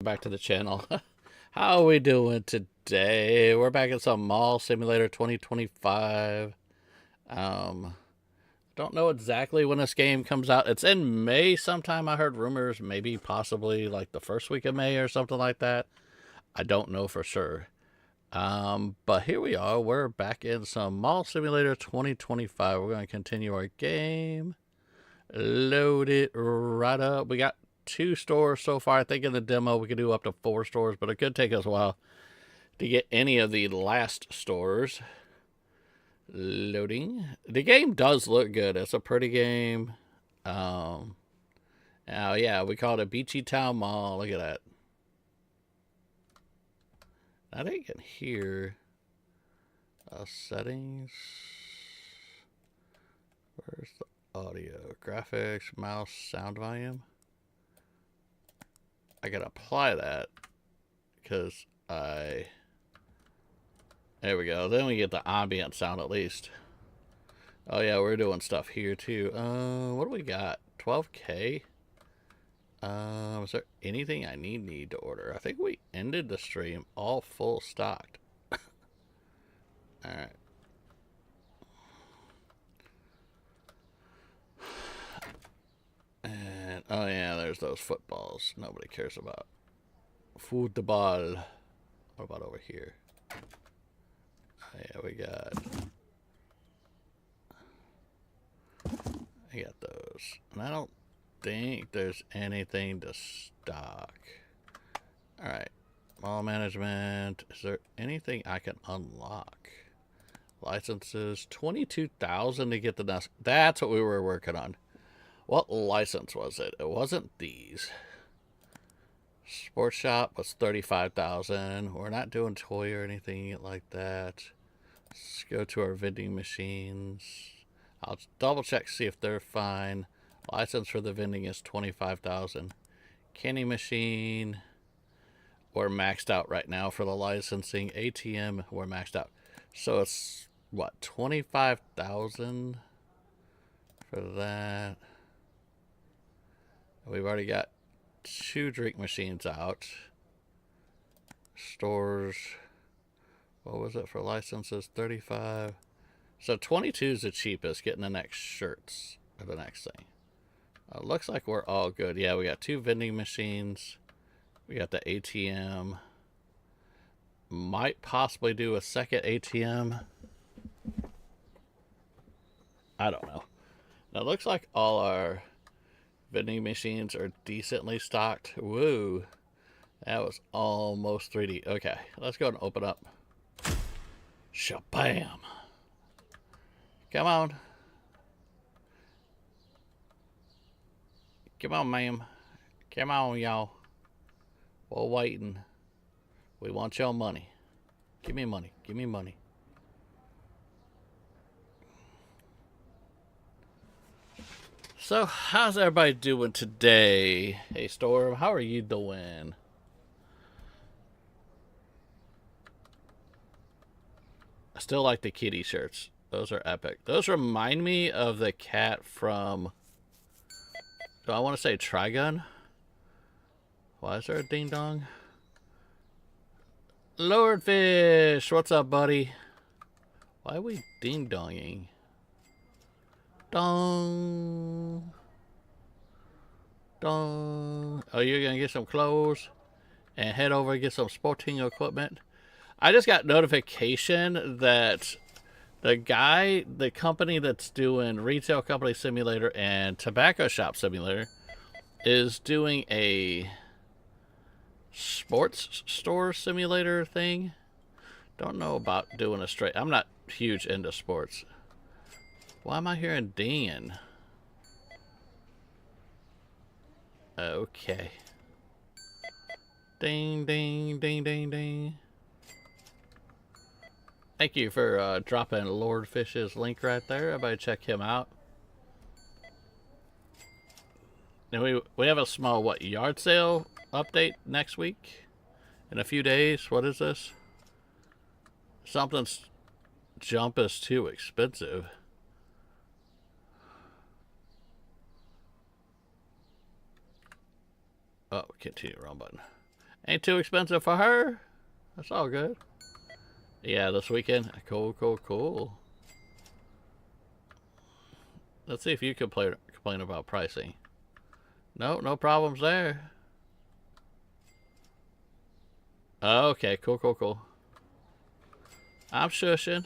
Back to the channel. How are we doing today? We're back at some Mall Simulator 2025. Don't know exactly when this game comes out. It's in May sometime. I heard rumors, maybe possibly like the first week of May or something like that. I don't know for sure. But here we are. We're back in some Mall Simulator 2025. We're going to continue our game. Load it right up. We got 2 stores so far. I think in the demo we could do up to 4 stores, but it could take us a while to get any of the last stores. Loading. The game does look good. It's a pretty game. Oh yeah, we call it a Beachy Town Mall. Look at that. I think you can hear settings. Where's the audio? Graphics, mouse, sound volume. I gotta apply that because there we go. Then we get the ambient sound at least. Oh yeah, we're doing stuff here too. What do we got? 12K. Is there anything I need to order? I think we ended the stream all full stocked. All right. And oh yeah, there's those footballs nobody cares about. Football. What about over here? Oh yeah, we got those. And I don't think there's anything to stock. Alright. Mall management. Is there anything I can unlock? Licenses. 22,000 to get the next. That's what we were working on. What license was it? It wasn't these. Sports shop was 35,000. We're not doing toy or anything like that. Let's go to our vending machines. I'll double check, see if they're fine. License for the vending is 25,000. Candy machine, we're maxed out right now for the licensing. ATM, we're maxed out. So it's what, 25,000 for that. We've already got 2 drink machines out. Stores, what was it for licenses? 35. So 22 is the cheapest. Getting the next shirts or the next thing. Looks like we're all good. Yeah, we got 2 vending machines. We got the ATM. Might possibly do a second ATM. I don't know. Now it looks like all our vending machines are decently stocked. Woo. That was almost 3D. Okay, let's go and open up. Shabam. Come on. Come on, ma'am. Come on, y'all. We're waiting. We want your money. Give me money. Give me money. So, how's everybody doing today? Hey, Storm, how are you doing? I still like the kitty shirts. Those are epic. Those remind me of the cat from... Do I want to say Trigun? Why is there a ding dong? Lord Fish, what's up, buddy? Why are we ding donging? Dong. Dong. Oh, you're gonna get some clothes and head over and get some sporting equipment. I just got notification that the company that's doing Retail Company Simulator and Tobacco Shop Simulator is doing a sports store simulator thing. Don't know about doing a straight. I'm not huge into sports. Why am I hearing dinging? Okay. Ding, ding, ding, ding, ding. Thank you for dropping Lord Fish's link right there. Everybody check him out. And we have a small, what, yard sale update next week? In a few days. What is this? Something's jump is too expensive. Oh, continue, wrong button. Ain't too expensive for her. That's all good. Yeah, this weekend. Cool, cool, cool. Let's see if you complain about pricing. No, no problems there. Okay, cool, cool, cool. I'm shushing.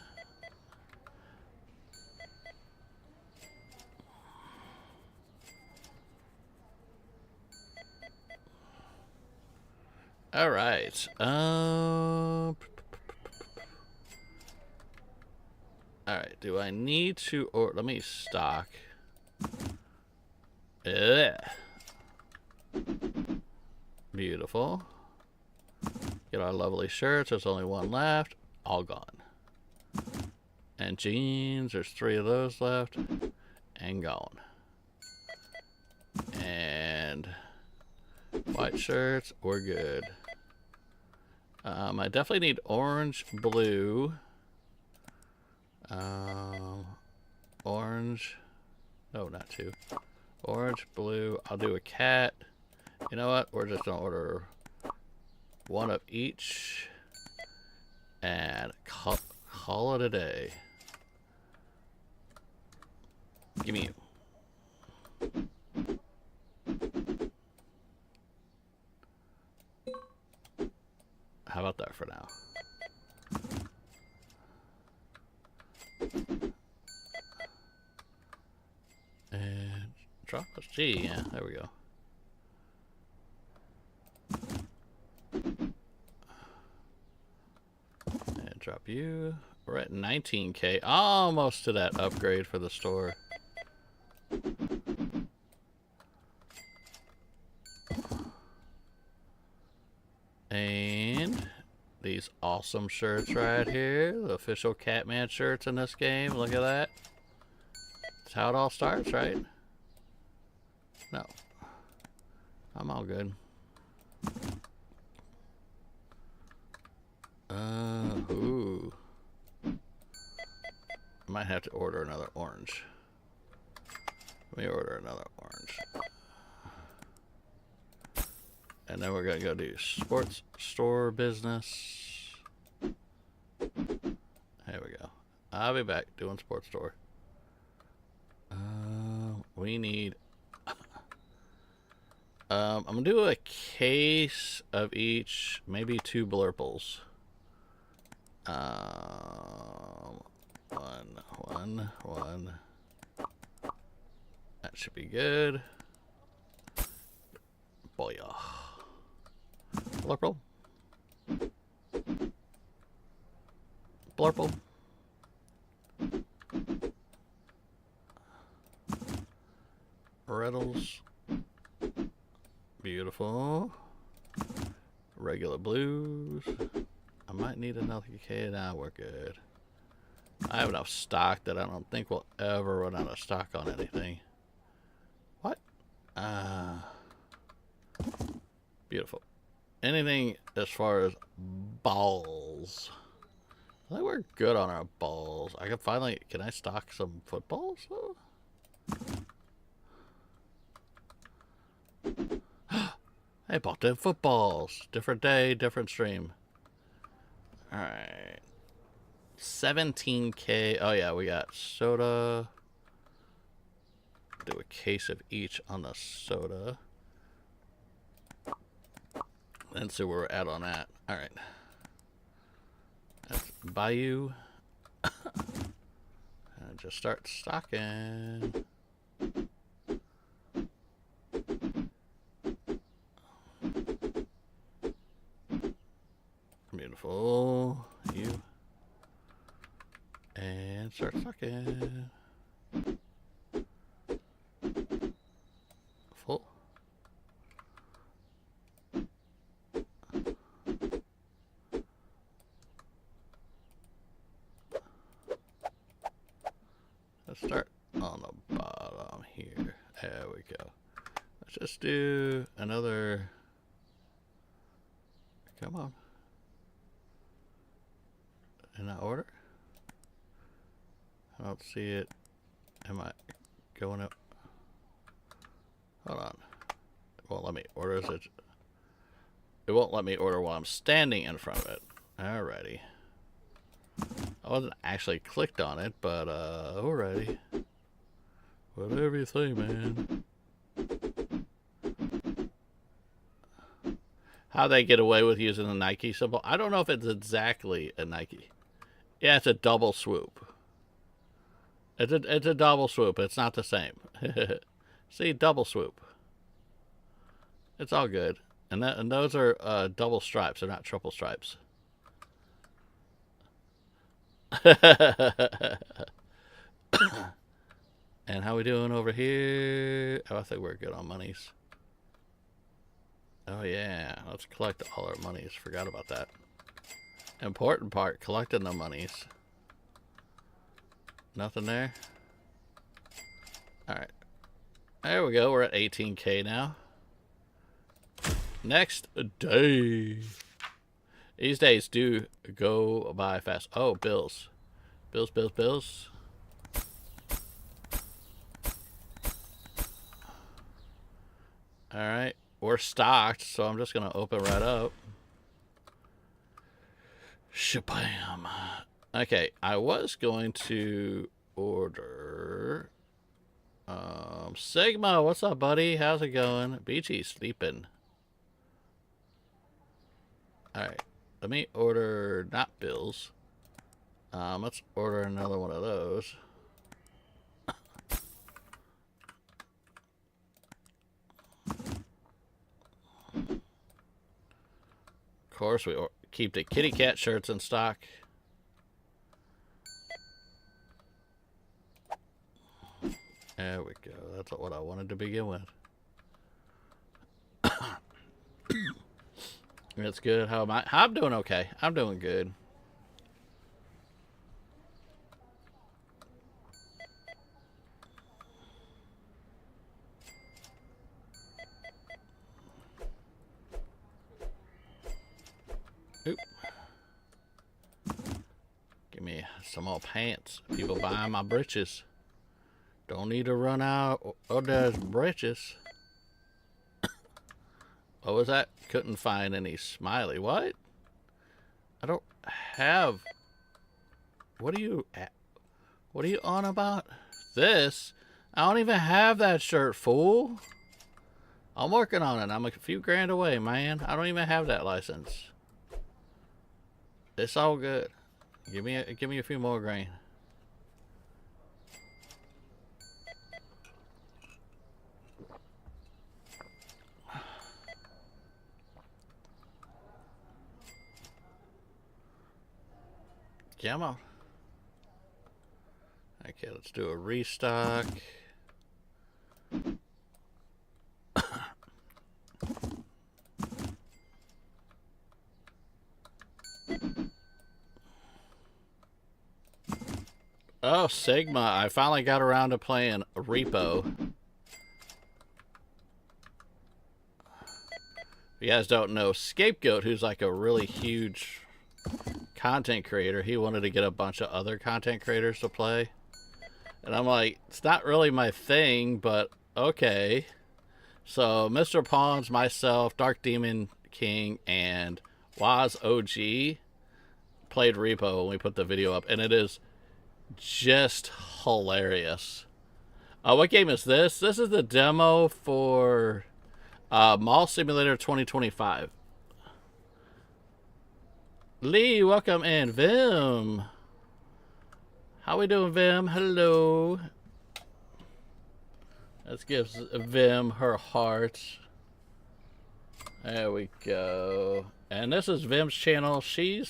All right. All right. Do I need to, or let me stock. Ugh. Beautiful. Get our lovely shirts. There's only one left. All gone. And jeans. There's 3 of those left. And gone. And white shirts. We're good. I definitely need orange, blue. Orange. No, not 2. Orange, blue. I'll do a cat. You know what? We're just gonna order 1 of each. And call it a day. Give me you. How about that for now? And drop us G. Yeah, there we go. And drop you. We're at 19K. Almost to that upgrade for the store. And these awesome shirts right here. The official Catman shirts in this game. Look at that. That's how it all starts, right? No. I'm all good. Ooh. I might have to order another orange. Let me order another orange. And then we're gonna go do sports store business. There we go. I'll be back doing sports store. We need. I'm gonna do a case of each, maybe 2 blurples. One. That should be good. Boy, blurple. Blurple. Riddles. Beautiful. Regular blues. I might need another K. Now we're good. I have enough stock that I don't think we'll ever run out of stock on anything. What? Beautiful. Anything as far as balls. I think we're good on our balls. I can finally, can I stock some footballs though? I bought them footballs. Different day, different stream. Alright. 17K. Oh yeah, we got soda. Do a case of each on the soda. And see where we're at on that. Alright. Let's buy you. And just start stocking. Beautiful. You. And start stocking. Full. Let's start on the bottom here. There we go. Let's just do another. Come on. In that order? I don't see it. Am I going up? Hold on. Well, let me order it. It won't let me order while I'm standing in front of it. Alrighty. I wasn't actually clicked on it, but alrighty. Whatever you think, man. How they get away with using the Nike symbol? I don't know if it's exactly a Nike. Yeah, it's a double swoop. It's a double swoop. It's not the same. See, double swoop. It's all good. And those are double stripes. They're not triple stripes. And how we doing over here? Oh, I think we're good on monies. Oh yeah, let's collect all our monies. Forgot about that. Important part, collecting the monies. Nothing there? Alright. There we go, we're at 18K now. Next day. These days do go by fast. Oh, bills. Bills, bills, bills. Alright, we're stocked, so I'm just going to open right up. Shabam. Okay, I was going to order... Sigma, what's up, buddy? How's it going? Beachy sleeping. Alright, let me order not bills. Let's order another one of those. Of course, we keep the kitty cat shirts in stock. There we go. That's what I wanted to begin with. That's good. How am I? I'm doing okay. I'm doing good. Oop. Give me some more pants. People buying my britches. Don't need to run out of those britches. What was that? Couldn't find any smiley. What? I don't have... What are you on about? This? I don't even have that shirt, fool. I'm working on it. I'm a few grand away, man. I don't even have that license. It's all good. Give me a few more grand. Come on. Okay, let's do a restock. Oh, Sigma. I finally got around to playing Repo. If you guys don't know, Scapegoat, who's like a really huge content creator, he wanted to get a bunch of other content creators to play. And I'm like, it's not really my thing, but okay. So Mr. Pawns, myself, Dark Demon King, and Waz OG played Repo when we put the video up, and it is just hilarious. What game is this? This is the demo for Mall Simulator 2025. Lee, welcome in. Vim. How we doing, Vim? Hello. Let's give Vim her heart. There we go. And this is Vim's channel. She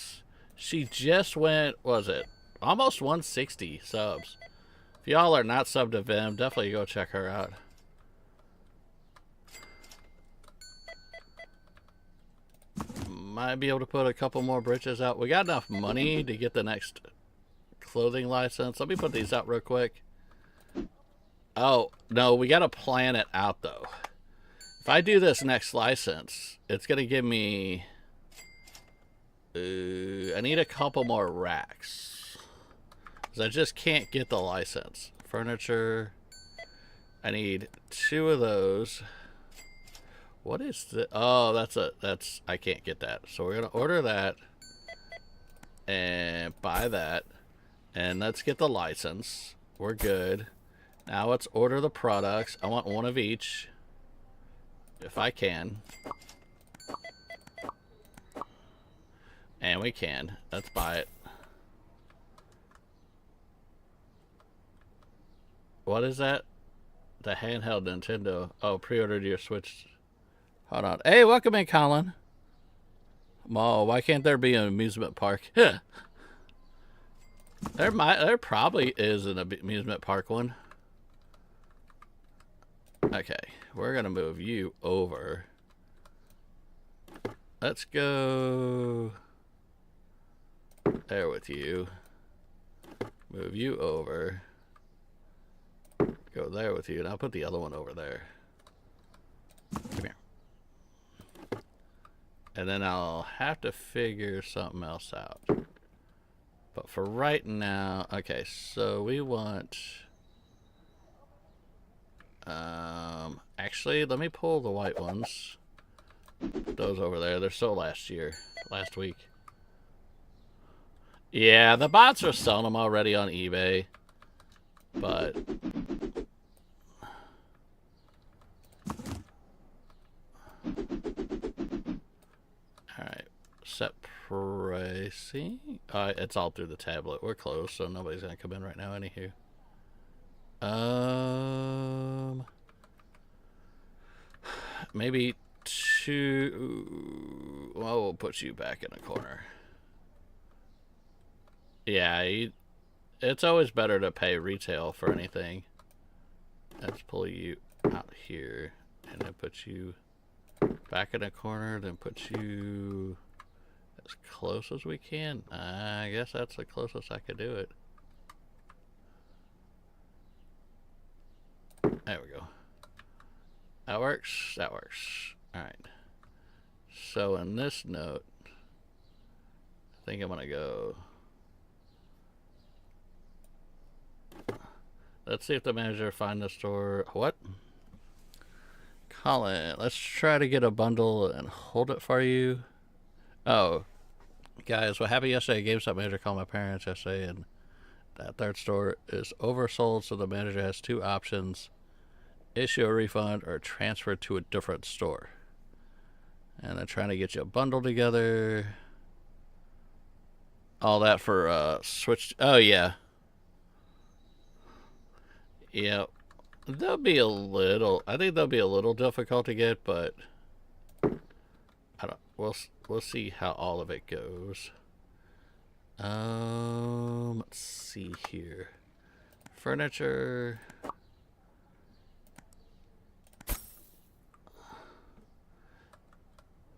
just went, what was it? Almost 160 subs. If y'all are not subbed to Vim, definitely go check her out. Might be able to put a couple more britches out. We got enough money to get the next clothing license. Let me put these out real quick. Oh, no, we got to plan it out, though. If I do this next license, it's going to give me... I need a couple more racks. Because I just can't get the license. Furniture. I need 2 of those. What is the? Oh, that's I can't get that. So we're gonna order that and buy that, and let's get the license. We're good. Now let's order the products. I want one of each, if I can. And we can. Let's buy it. What is that? The handheld Nintendo. Oh, pre-ordered your Switch. Hold on. Hey, welcome in, Colin. Oh, why can't there be an amusement park? There probably is an amusement park one. Okay, we're gonna move you over. Let's go there with you. Move you over. Go there with you, and I'll put the other one over there. Come here. And then I'll have to figure something else out. But for right now, okay, so we want... actually, let me pull the white ones. Put those over there. They're still last week. Yeah, the bots are selling them already on eBay. But... Alright, set pricing. It's all through the tablet. We're closed, so nobody's gonna come in right now, anywho. Maybe 2. Well, we'll put you back in the corner. Yeah, it's always better to pay retail for anything. Let's pull you out here and then put you back in the corner, then put you as close as we can. I guess that's the closest I could do it. There we go. That works. That works. Alright. So in this note, I think I'm going to go... Let's see if the manager find the store. What? Colin, let's try to get a bundle and hold it for you. Oh, guys, what happened yesterday? GameStop manager called my parents yesterday, and that third store is oversold, so the manager has 2 options: issue a refund or transfer to a different store. And they're trying to get you a bundle together. All that for Switch. Oh, yeah. Yeah. They'll be a little... I think they'll be a little difficult to get, but... I don't... We'll see how all of it goes. Let's see here. Furniture...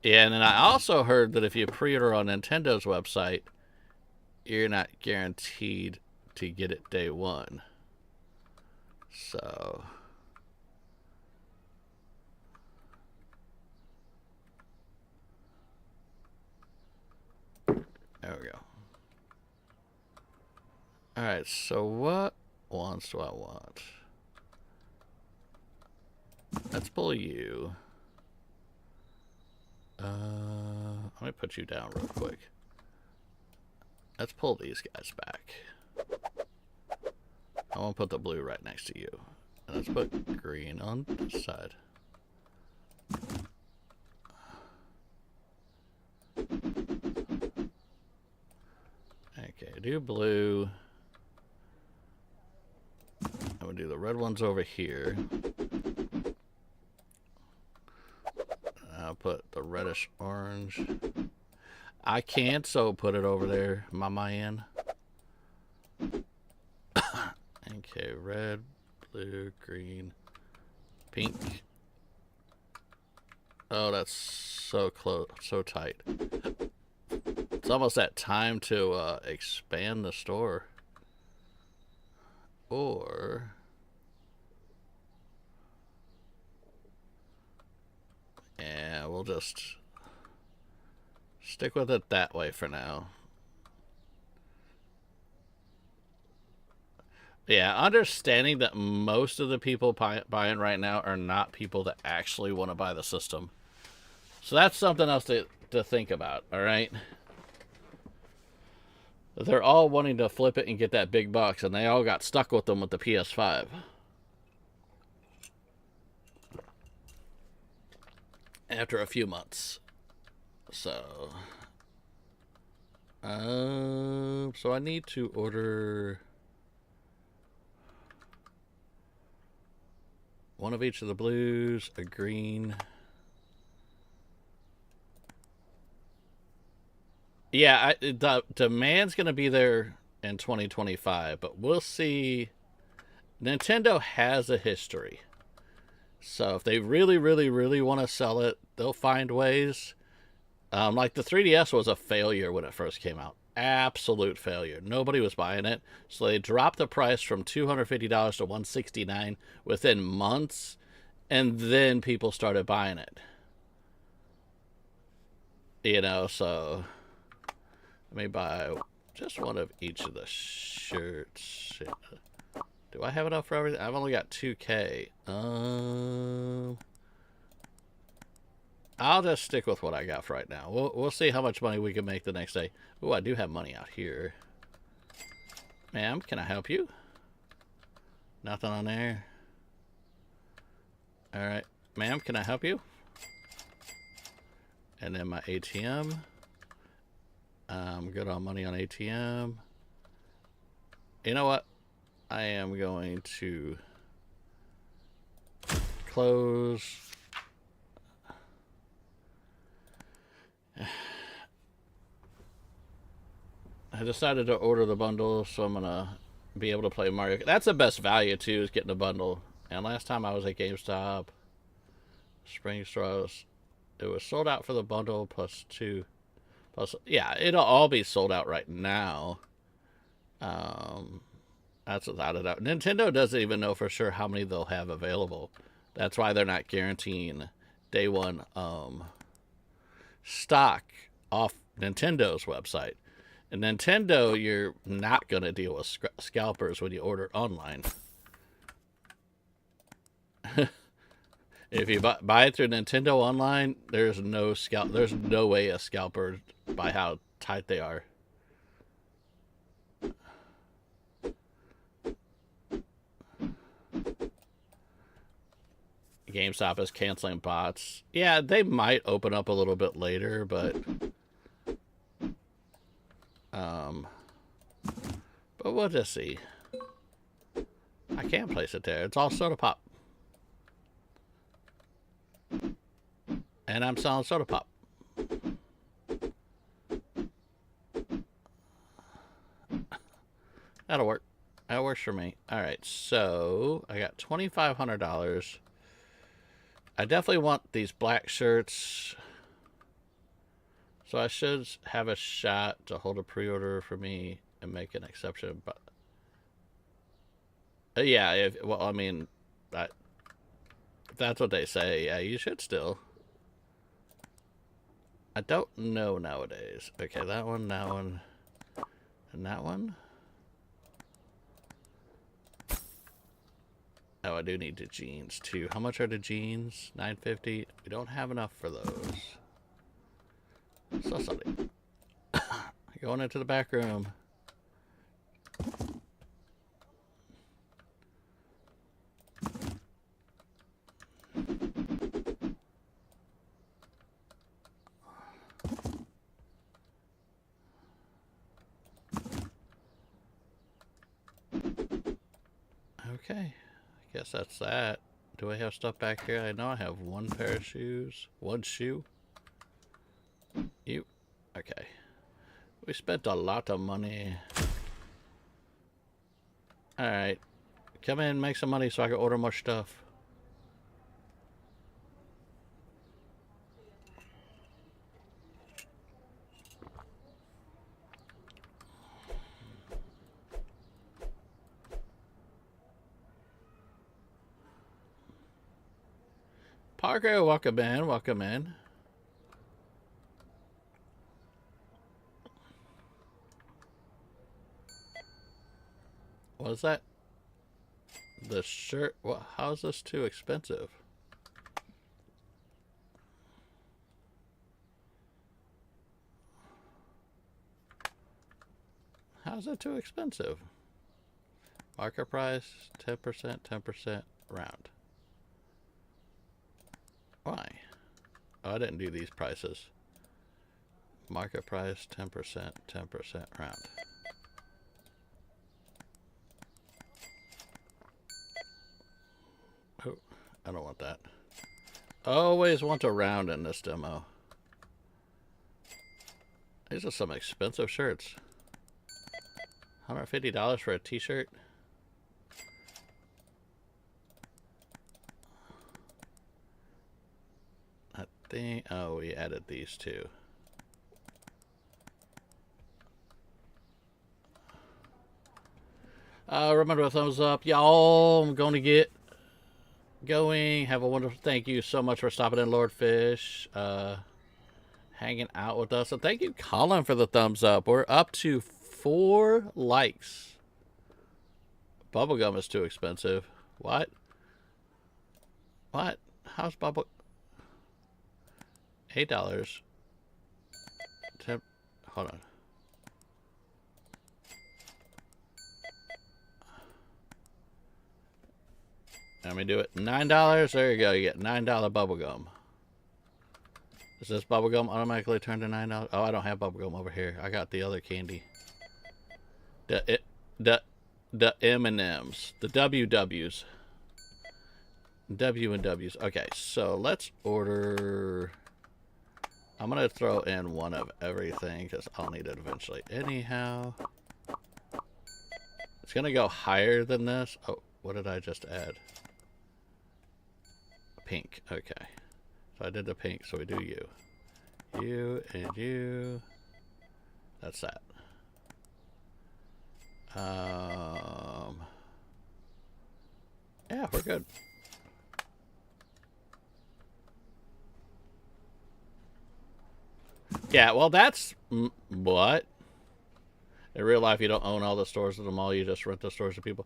Yeah, and then I also heard that if you pre-order on Nintendo's website, you're not guaranteed to get it day one. So... There we go. Alright, so what ones do I want? Let's pull you. Let me put you down real quick. Let's pull these guys back. I want to put the blue right next to you. And let's put green on this side. Okay, do blue. I'm going to do the red ones over here. I'll put the reddish orange. I can't, so put it over there, my man. Okay, red, blue, green, pink. Oh, that's so close, so tight. It's almost that time to expand the store. Or... yeah, we'll just stick with it that way for now. Yeah, understanding that most of the people buying right now are not people that actually want to buy the system. So that's something else to think about, all right? They're all wanting to flip it and get that big bucks, and they all got stuck with them with the PS5. After a few months. So I need to order one of each of the blues, a green. Yeah, the demand's going to be there in 2025, but we'll see. Nintendo has a history. So if they really, really, really want to sell it, they'll find ways. Like the 3DS was a failure when it first came out. Absolute failure. Nobody was buying it. So they dropped the price from $250 to $169 within months, and then people started buying it. You know, so let me buy just one of each of the shirts. Do I have enough for everything? I've only got 2K. I'll just stick with what I got for right now. We'll see how much money we can make the next day. Oh, I do have money out here. Ma'am, can I help you? Nothing on there. All right. Ma'am, can I help you? And then my ATM. I'm good on money on ATM. You know what? I am going to close. I decided to order the bundle, so I'm gonna be able to play Mario. That's the best value too, is getting a bundle. And last time I was at GameStop, Spring Straws, it was sold out for the bundle plus 2. Plus, yeah, it'll all be sold out right now. That's without a doubt. Nintendo doesn't even know for sure how many they'll have available. That's why they're not guaranteeing day one stock off Nintendo's website. And Nintendo, you're not going to deal with scalpers when you order online. If you buy it through Nintendo online, there's no way a scalper, by how tight they are. GameStop is canceling bots. Yeah, they might open up a little bit later, but we'll just see. I can't place it there. It's all soda pop. And I'm selling soda pop. That'll work. That works for me. Alright, so I got $2,500. I definitely want these black shirts. So I should have a shot to hold a pre-order for me and make an exception. But yeah, well, I mean, if that's what they say, yeah, you should still. I don't know nowadays. Okay, that one, and that one. Oh, I do need the jeans too. How much are the jeans? $9.50. We don't have enough for those. So something. Going into the back room. Okay. I guess that's that. Do I have stuff back here? I know I have one pair of shoes. One shoe. You. Okay. We spent a lot of money. Alright. Come in, make some money so I can order more stuff. Parker, welcome in, welcome in. What is that? The shirt. Well, how's this too expensive? How's it too expensive? Market price 10%, 10% round. Why? Oh, I didn't do these prices. Market price 10%, 10% round. Oh, I don't want that. Always want a round in this demo. These are some expensive shirts. $150 for a t-shirt? I think, oh, we added these two. Remember a thumbs up. Y'all, I'm going to get going. Have a wonderful, thank you so much for stopping in, Lord Fish. Hanging out with us. And thank you, Colin, for the thumbs up. We're up to 4 likes. Bubblegum is too expensive. What? What? How's bubble? $8. Hold on. Let me do it. $9. There you go. You get $9 bubblegum. Is this bubblegum automatically turned to $9? Oh, I don't have bubblegum over here. I got the other candy. The M&Ms. The WWs. W and W's. Okay, so let's order... I'm going to throw in one of everything because I'll need it eventually. Anyhow. It's going to go higher than this. Oh, what did I just add? Pink. Okay. So I did the pink, so we do you. You and you. That's that. Yeah, we're good. Yeah, well, that's what? In real life, you don't own all the stores at the mall. You just rent the stores to people.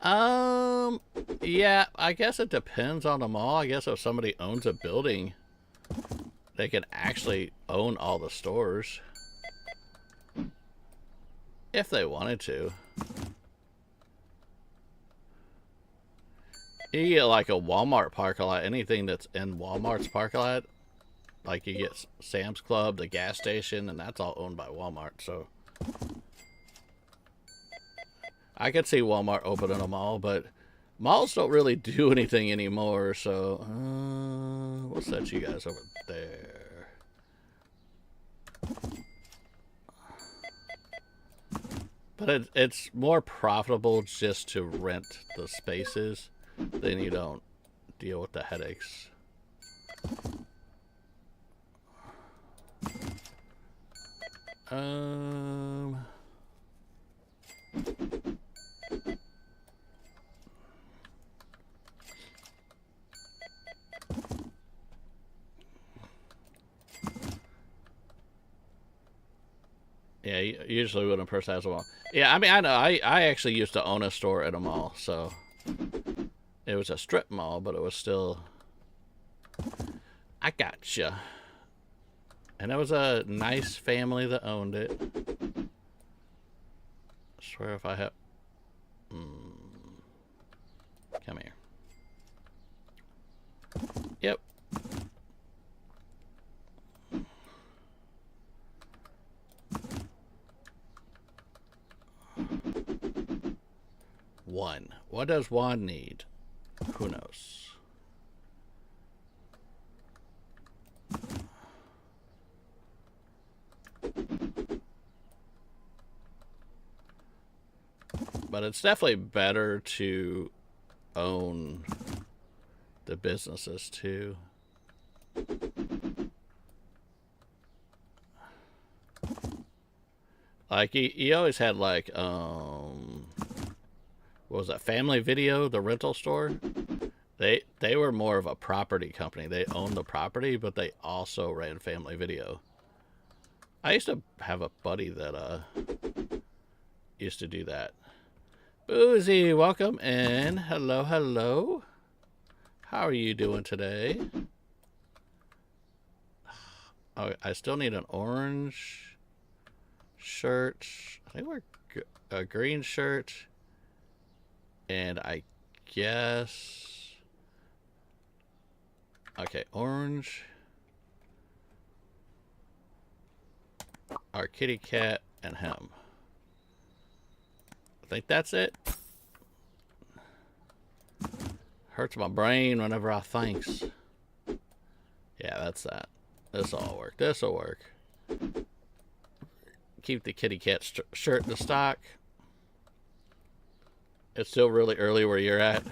Yeah, I guess it depends on the mall. I guess if somebody owns a building, they can actually own all the stores. If they wanted to. You get like a Walmart parking lot, anything that's in Walmart's parking lot. Like you get Sam's Club, the gas station, and that's all owned by Walmart, so... I could see Walmart opening a mall, but malls don't really do anything anymore, so... we'll set you guys over there. But it's more profitable just to rent the spaces, then you don't deal with the headaches. Yeah, usually when a person has a mall. Yeah, I mean, I know. I actually used to own a store at a mall, so... It was a strip mall, but it was still... I gotcha. And it was a nice family that owned it. I swear if I have... Come here. Yep. One. What does one need? Who knows? But it's definitely better to own the businesses too. Like you always had like what was that, Family Video, the rental store? They were more of a property company. They owned the property, but they also ran Family Video. I used to have a buddy that used to do that. Boozy, welcome in. Hello, hello. How are you doing today? Oh, I still need an orange shirt. I think we're a green shirt. And I guess... Okay, orange. Our kitty cat and him. I think that's it. Hurts my brain whenever I thinks. Yeah, that's that. This'll all work. This'll work. Keep the kitty cat shirt in stock. It's still really early where you're at.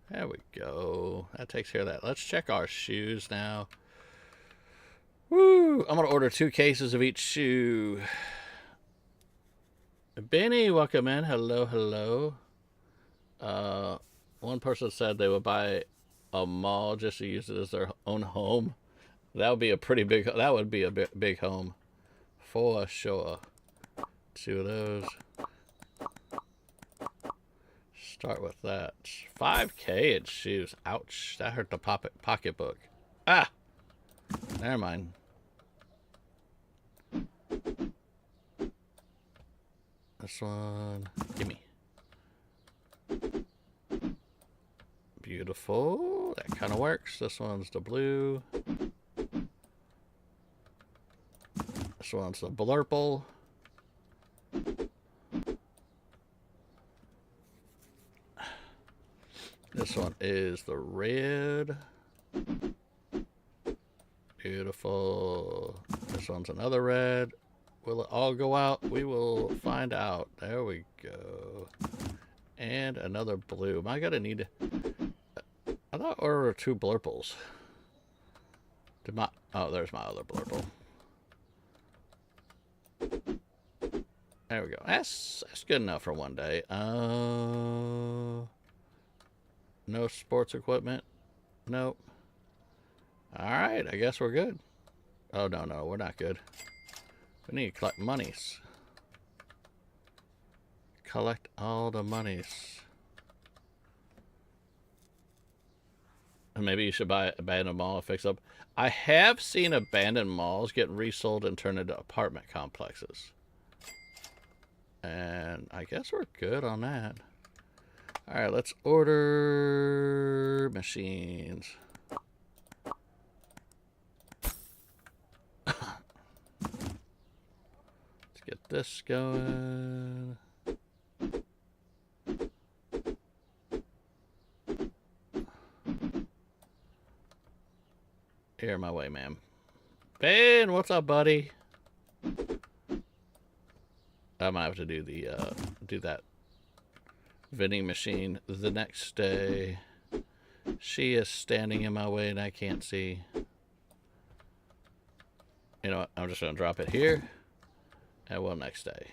There we go. That takes care of that. Let's check our shoes now. Woo! I'm going to order 2 cases of each shoe. Benny, welcome in. Hello, hello. One person said they would buy a mall just to use it as their own home. That would be a pretty big. That would be a big home, for sure. 2 of those. Start with that. 5K in shoes. Ouch! That hurt the pocketbook. Ah, never mind. This one, gimme. Beautiful. That kind of works. This one's the blue. This one's the blurple. This one is the red. Beautiful. This one's another red. Will it all go out? We will find out. There we go. And another blue. Am I gonna need... I thought there were 2 blurples. Oh, there's my other blurple. There we go. That's good enough for one day. No sports equipment. Nope. Alright, I guess we're good. Oh, no, we're not good. We need to collect monies. Collect all the monies. And maybe you should buy an abandoned mall and fix up. I have seen abandoned malls get resold and turned into apartment complexes. And I guess we're good on that. Alright, let's order machines. Let's get this going. Here, my way, ma'am. Ben, what's up, buddy? I might have to do the do that vending machine the next day. She is standing in my way and I can't see. You know what? I'm just gonna drop it here, and we'll next day.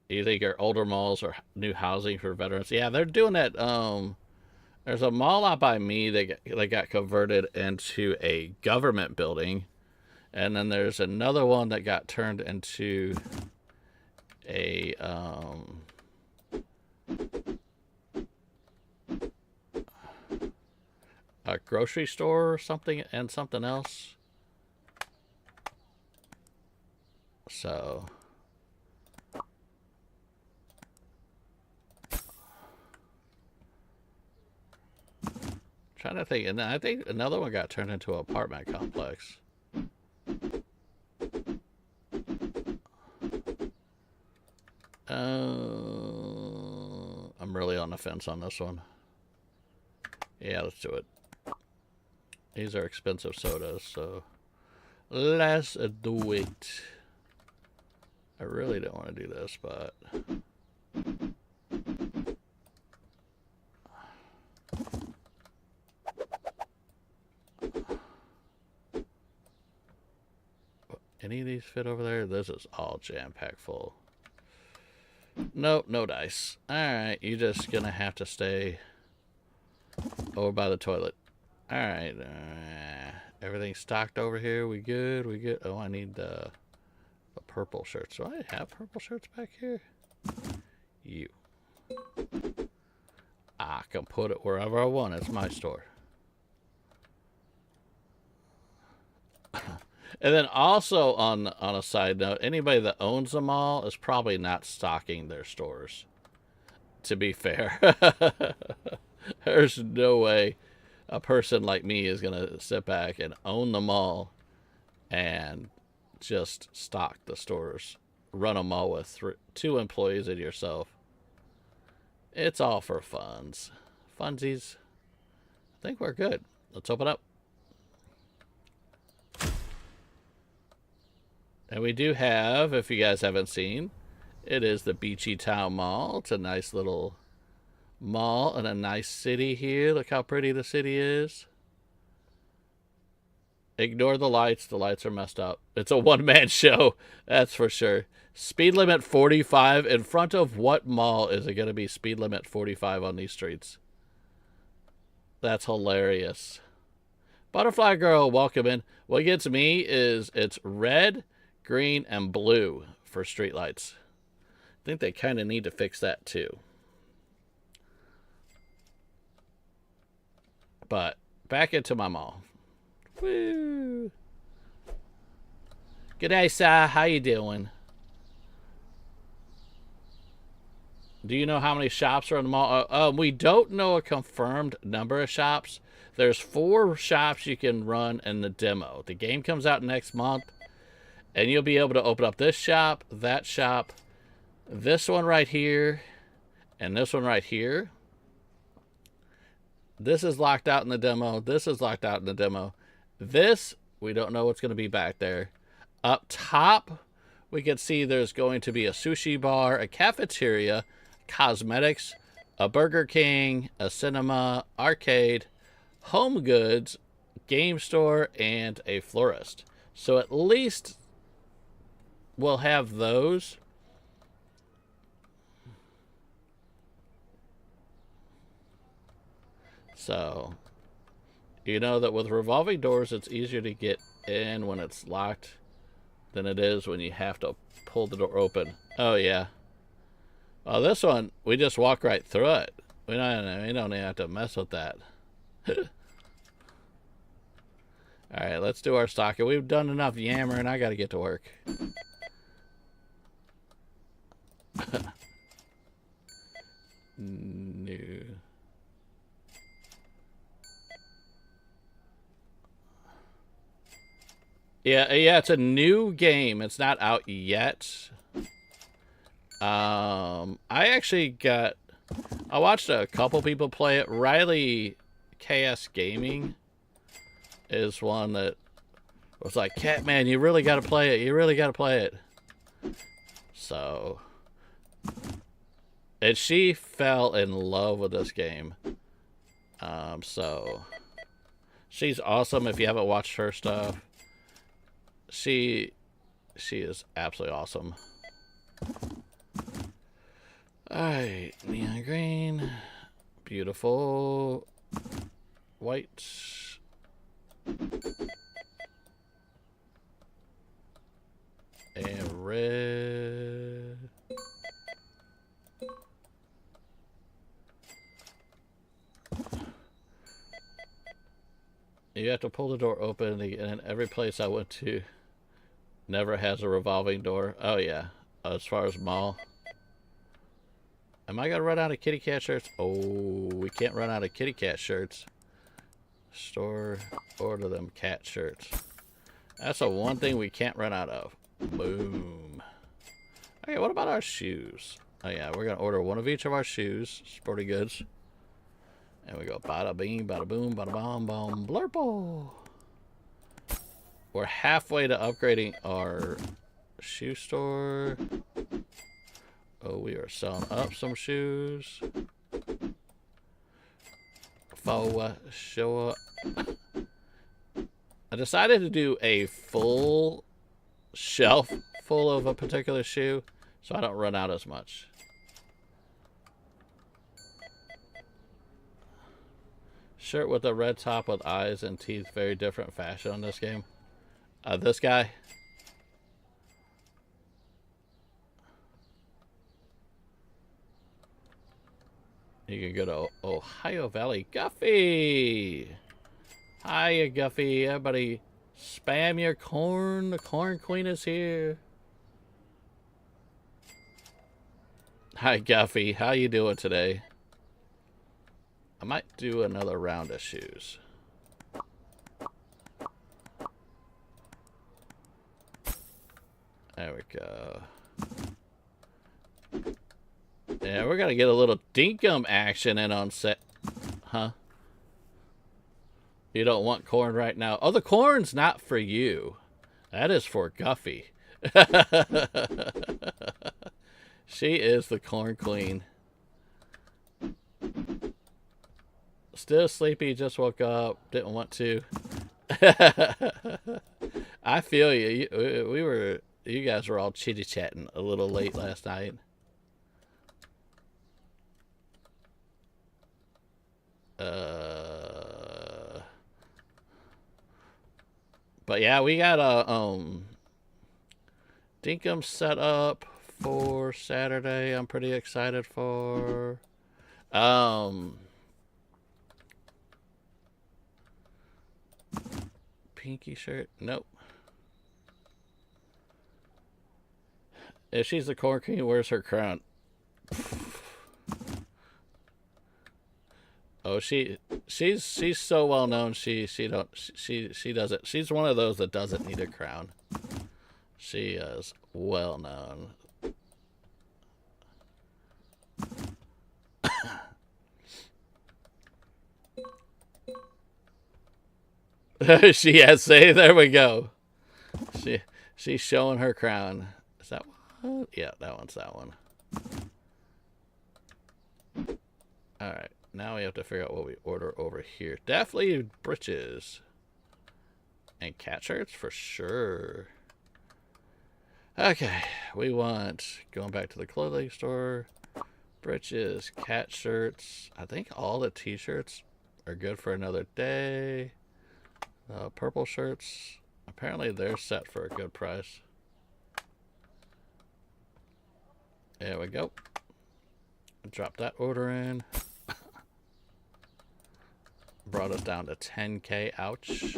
You think our older malls are new housing for veterans? Yeah, they're doing that. There's a mall out by me that got converted into a government building. And then there's another one that got turned into a grocery store or something, and something else. So trying to think, and I think another one got turned into an apartment complex. I'm really on the fence on this one. Yeah, let's do it. These are expensive sodas, so let's do it. I really don't want to do this, but any of these fit over there? This is all jam-packed full. Nope, no dice. Alright, you're just gonna have to stay over by the toilet. Alright. Everything's stocked over here. We good? We good? Oh, I need the purple shirts. Do I have purple shirts back here? You. I can put it wherever I want. It's my store. And then also on a side note, anybody that owns a mall is probably not stocking their stores. To be fair. There's no way a person like me is going to sit back and own the mall and just stock the stores. Run a mall with 2 employees and yourself. It's all for funds. Funsies. I think we're good. Let's open up. And we do have, if you guys haven't seen, it is the Beachy Town Mall. It's a nice little mall in a nice city here. Look how pretty the city is. Ignore the lights. The lights are messed up. It's a one-man show. That's for sure. Speed limit 45. In front of what mall is it going to be speed limit 45 on these streets? That's hilarious. Butterfly Girl, welcome in. What gets me is it's red, green, and blue for streetlights. I think they kind of need to fix that too. But back into my mall. Woo! G'day, sir. How you doing? Do you know how many shops are in the mall? We don't know a confirmed number of shops. There's 4 shops you can run in the demo. The game comes out next month, and you'll be able to open up this shop, that shop, this one right here, and this one right here. This is locked out in the demo. This is locked out in the demo. This, we don't know what's going to be back there. Up top, we can see there's going to be a sushi bar, a cafeteria, cosmetics, a Burger King, a cinema, arcade, home goods, game store, and a florist. So at least we'll have those. So, you know that with revolving doors, it's easier to get in when it's locked than it is when you have to pull the door open. Oh, yeah. Well, this one, we just walk right through it. We don't even have to mess with that. Alright, let's do our stocking. We've done enough yammering. I got to get to work. No. Yeah, it's a new game. It's not out yet. I watched a couple people play it. RileyKSGaming is one that was like, Catman, you really got to play it. You really got to play it. So, and she fell in love with this game. So, she's awesome if you haven't watched her stuff. She is absolutely awesome. Alright, neon green, beautiful, white, and red. You have to pull the door open, and every place I went to never has a revolving door. Oh, yeah. As far as mall. Am I going to run out of kitty cat shirts? Oh, we can't run out of kitty cat shirts. Store, order them cat shirts. That's the one thing we can't run out of. Boom. Okay, what about our shoes? Oh, yeah, we're going to order one of each of our shoes. Sporty goods. And we go bada bing, bada boom, bada bomb, bomb, blurple. We're halfway to upgrading our shoe store. Oh, we are selling up some shoes. Show up. I decided to do a full shelf full of a particular shoe so I don't run out as much. Shirt with a red top with eyes and teeth. Very different fashion on this game. This guy. You can go to Ohio Valley. Guffy! Hiya, Guffy. Everybody spam your corn. The corn queen is here. Hi, Guffy. How you doing today? I might do another round of shoes. There we go. Yeah, we're gonna get a little dinkum action in on set. Huh? You don't want corn right now. Oh, the corn's not for you. That is for Guffy. She is the corn queen. Still sleepy, just woke up, didn't want to. I feel you. You guys were all chitty-chatting a little late last night. But yeah, we got a dinkum set up for Saturday. I'm pretty excited for. Pinky shirt? Nope. If she's the corn queen, where's her crown? Oh, she's so well known. She doesn't. She's one of those that doesn't need a crown. She is well known. She has say. There we go. She's showing her crown. Is that one? Yeah, that one's that one. All right. Now we have to figure out what we order over here. Definitely breeches. And cat shirts for sure. Okay. We want, going back to the clothing store, breeches, cat shirts. I think all the t-shirts are good for another day. Purple shirts. Apparently they're set for a good price. There we go. Drop that order in. Brought us down to 10K. Ouch.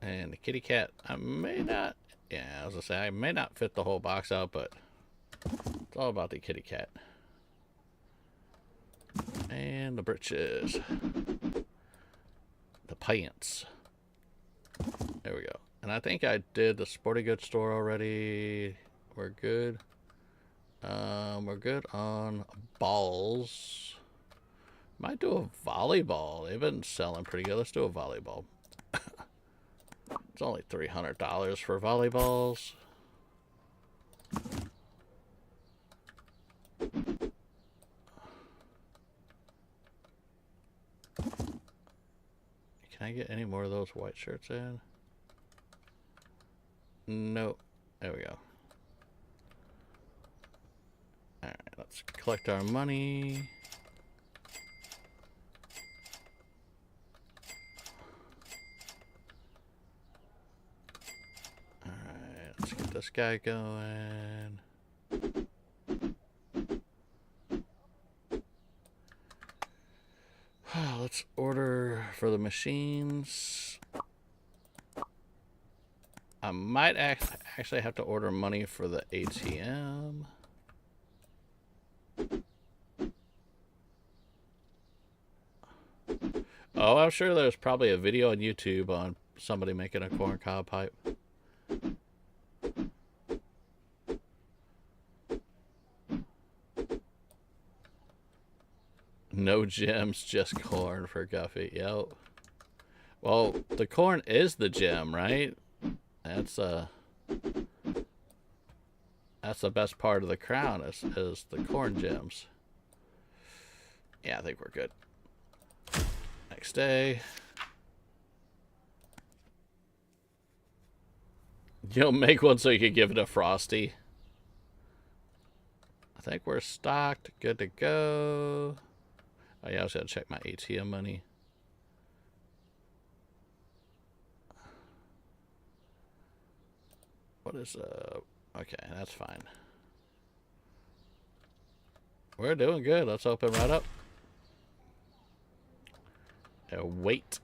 And the kitty cat, I may not, yeah, I was gonna say, I may not fit the whole box out, but it's all about the kitty cat. And the breeches. The pants. There we go. And I think I did the sporting goods store already. We're good. We're good on balls. Might do a volleyball. They've been selling pretty good. Let's do a volleyball. It's only $300 for volleyballs. Can I get any more of those white shirts in? Nope. There we go. Alright, let's collect our money. Alright, let's get this guy going. Let's order for the machines. I might actually have to order money for the ATM. Oh, I'm sure there's probably a video on YouTube on somebody making a corncob pipe. No gems, just corn for Guffy. Yep. Well, the corn is the gem, right? That's the best part of the crown is the corn gems. Yeah, I think we're good. Next day. You'll make one so you can give it a Frosty. I think we're stocked. Good to go. Oh yeah, I was gonna check my ATM money. What is okay, that's fine. We're doing good. Let's open right up. Wait.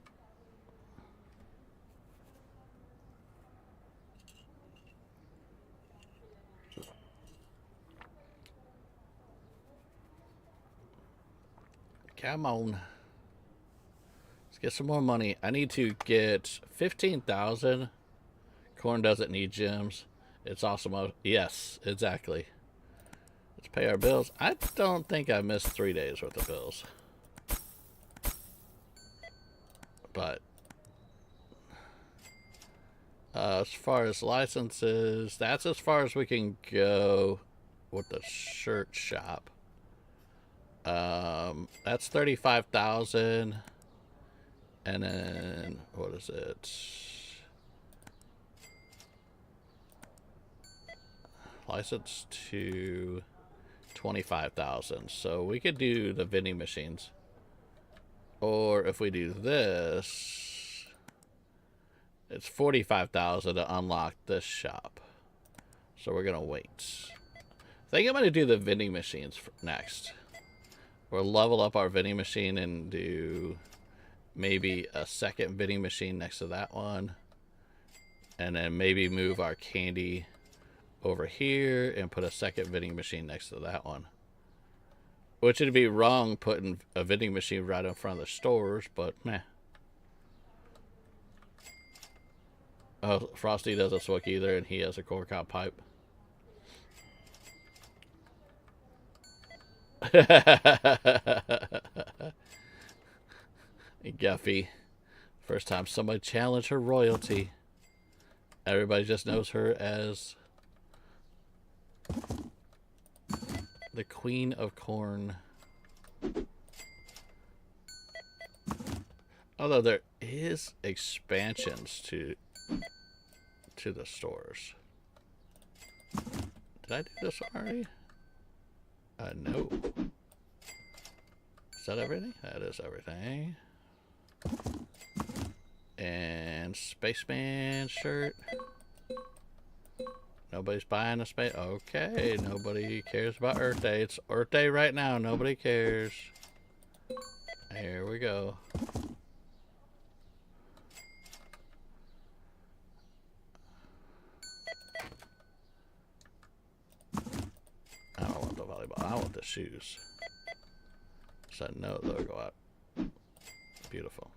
Come on. Let's get some more money. I need to get 15,000. Corn doesn't need gems. It's awesome. Yes, exactly. Let's pay our bills. I don't think I missed 3 days worth of bills. But as far as licenses, that's as far as we can go with the shirt shop. That's 35,000. And then what is it? License to 25,000. So we could do the vending machines. Or if we do this, it's 45,000 to unlock this shop. So we're gonna wait. I think I'm gonna do the vending machines next. We'll level up our vending machine and do maybe a second vending machine next to that one. And then maybe move our candy over here and put a second vending machine next to that one. Which would be wrong putting a vending machine right in front of the stores, but meh. Oh, Frosty doesn't smoke either, and he has a corncob pipe. Guffy. First time somebody challenged her royalty. Everybody just knows her as the Queen of Corn. Although there is expansions to the stores. Did I do this already? No. Is that everything? That is everything. And Spaceman shirt. Nobody's buying a space. Okay, nobody cares about Earth Day. It's Earth Day right now. Nobody cares. Here we go. I don't want the volleyball. I want the shoes. So I know they'll go out. Beautiful.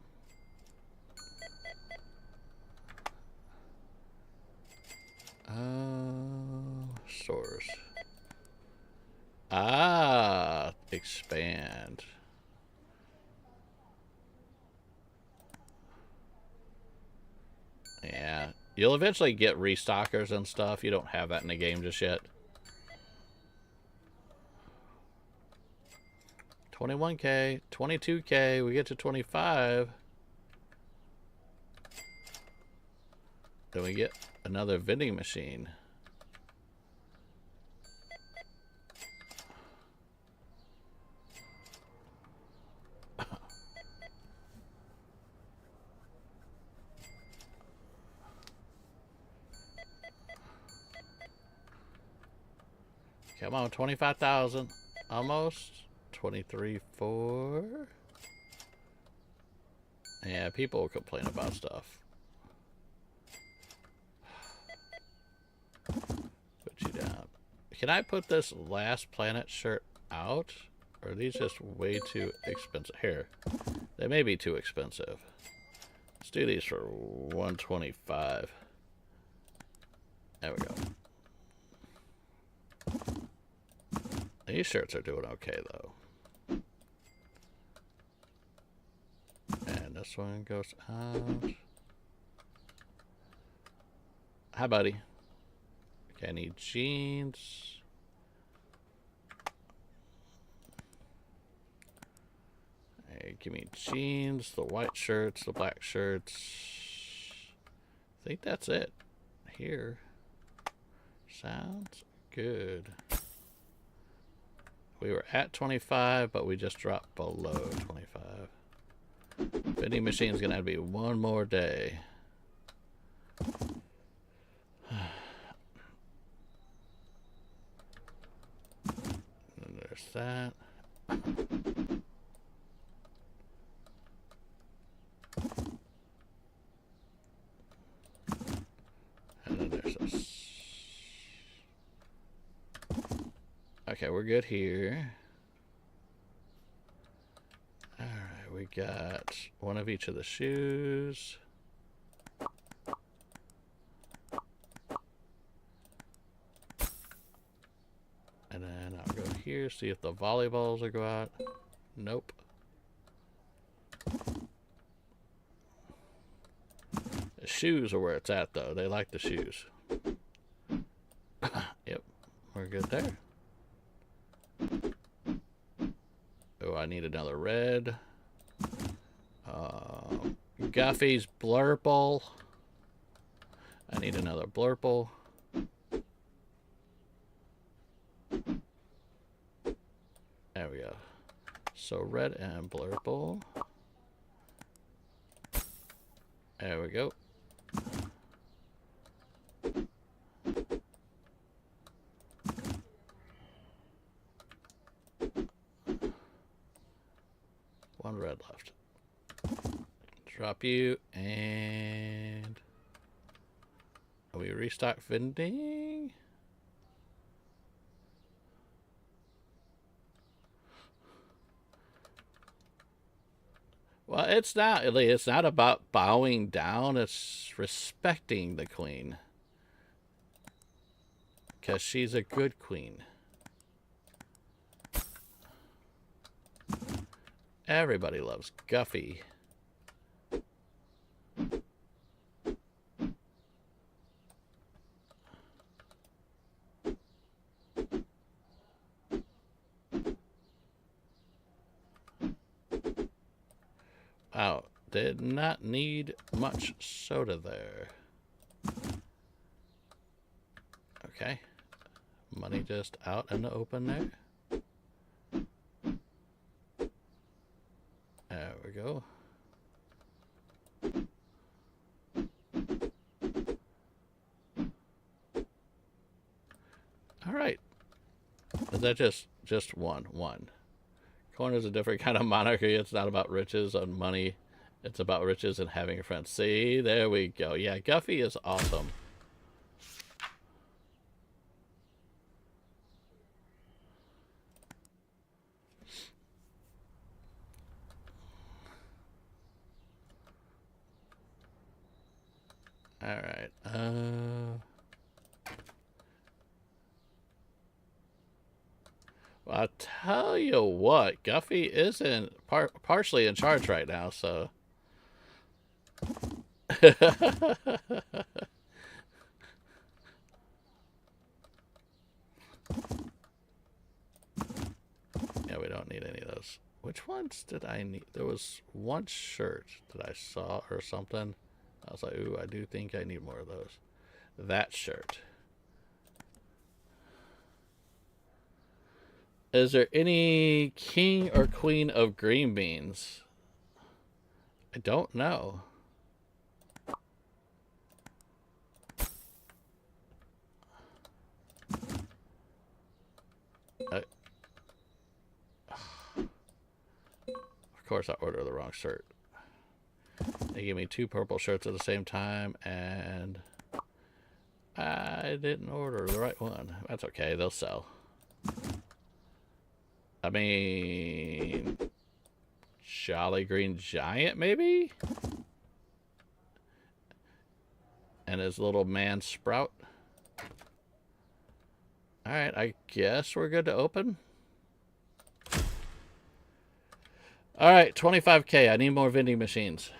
Stores. Ah, expand. Yeah, you'll eventually get restockers and stuff. You don't have that in the game just yet. 21K, 22K, we get to 25. Then we get another vending machine. Come on, 25,000. Almost. 23.4. Yeah, people will complain about stuff. Put you down. Can I put this Last Planet shirt out? Or are these just way too expensive? Here. They may be too expensive. Let's do these for 125. There we go. These shirts are doing okay, though. And this one goes out. Hi, buddy. Okay, I need jeans. Hey, give me jeans, the white shirts, the black shirts. I think that's it. here. Sounds good. We were at 25, but we just dropped below 25. Vending machine's gonna have to be one more day. And there's that. And then there's this. Okay, we're good here. Alright, we got one of each of the shoes. And then I'll go here, see if the volleyballs will go out. Nope. The shoes are where it's at, though. They like the shoes. Yep, we're good there. Oh, I need another red. Guffey's blurple. I need another blurple. There we go. So red and blurple. There we go. One red left. Drop you, and we restock vending. Well, it's not about bowing down, it's respecting the queen. Because she's a good queen. Everybody loves Guffey. Wow, did not need much soda there. Okay. Money just out in the open there. There we go. All right. Is that just one? One. Corn is a different kind of monarchy. It's not about riches and money. It's about riches and having a friend. See, there we go. Yeah, Guffey is awesome. All right. Well, I'll tell you what, Guffey isn't partially in charge right now, so. Yeah, we don't need any of those. Which ones did I need? There was one shirt that I saw or something. I was like, ooh, I do think I need more of those. That shirt. Is there any king or queen of green beans? I don't know. Of course I ordered the wrong shirt. They gave me 2 purple shirts at the same time, and I didn't order the right one. That's okay, they'll sell. I mean, Jolly Green Giant, maybe? And his little man Sprout. Alright, I guess we're good to open. Alright, 25K. I need more vending machines.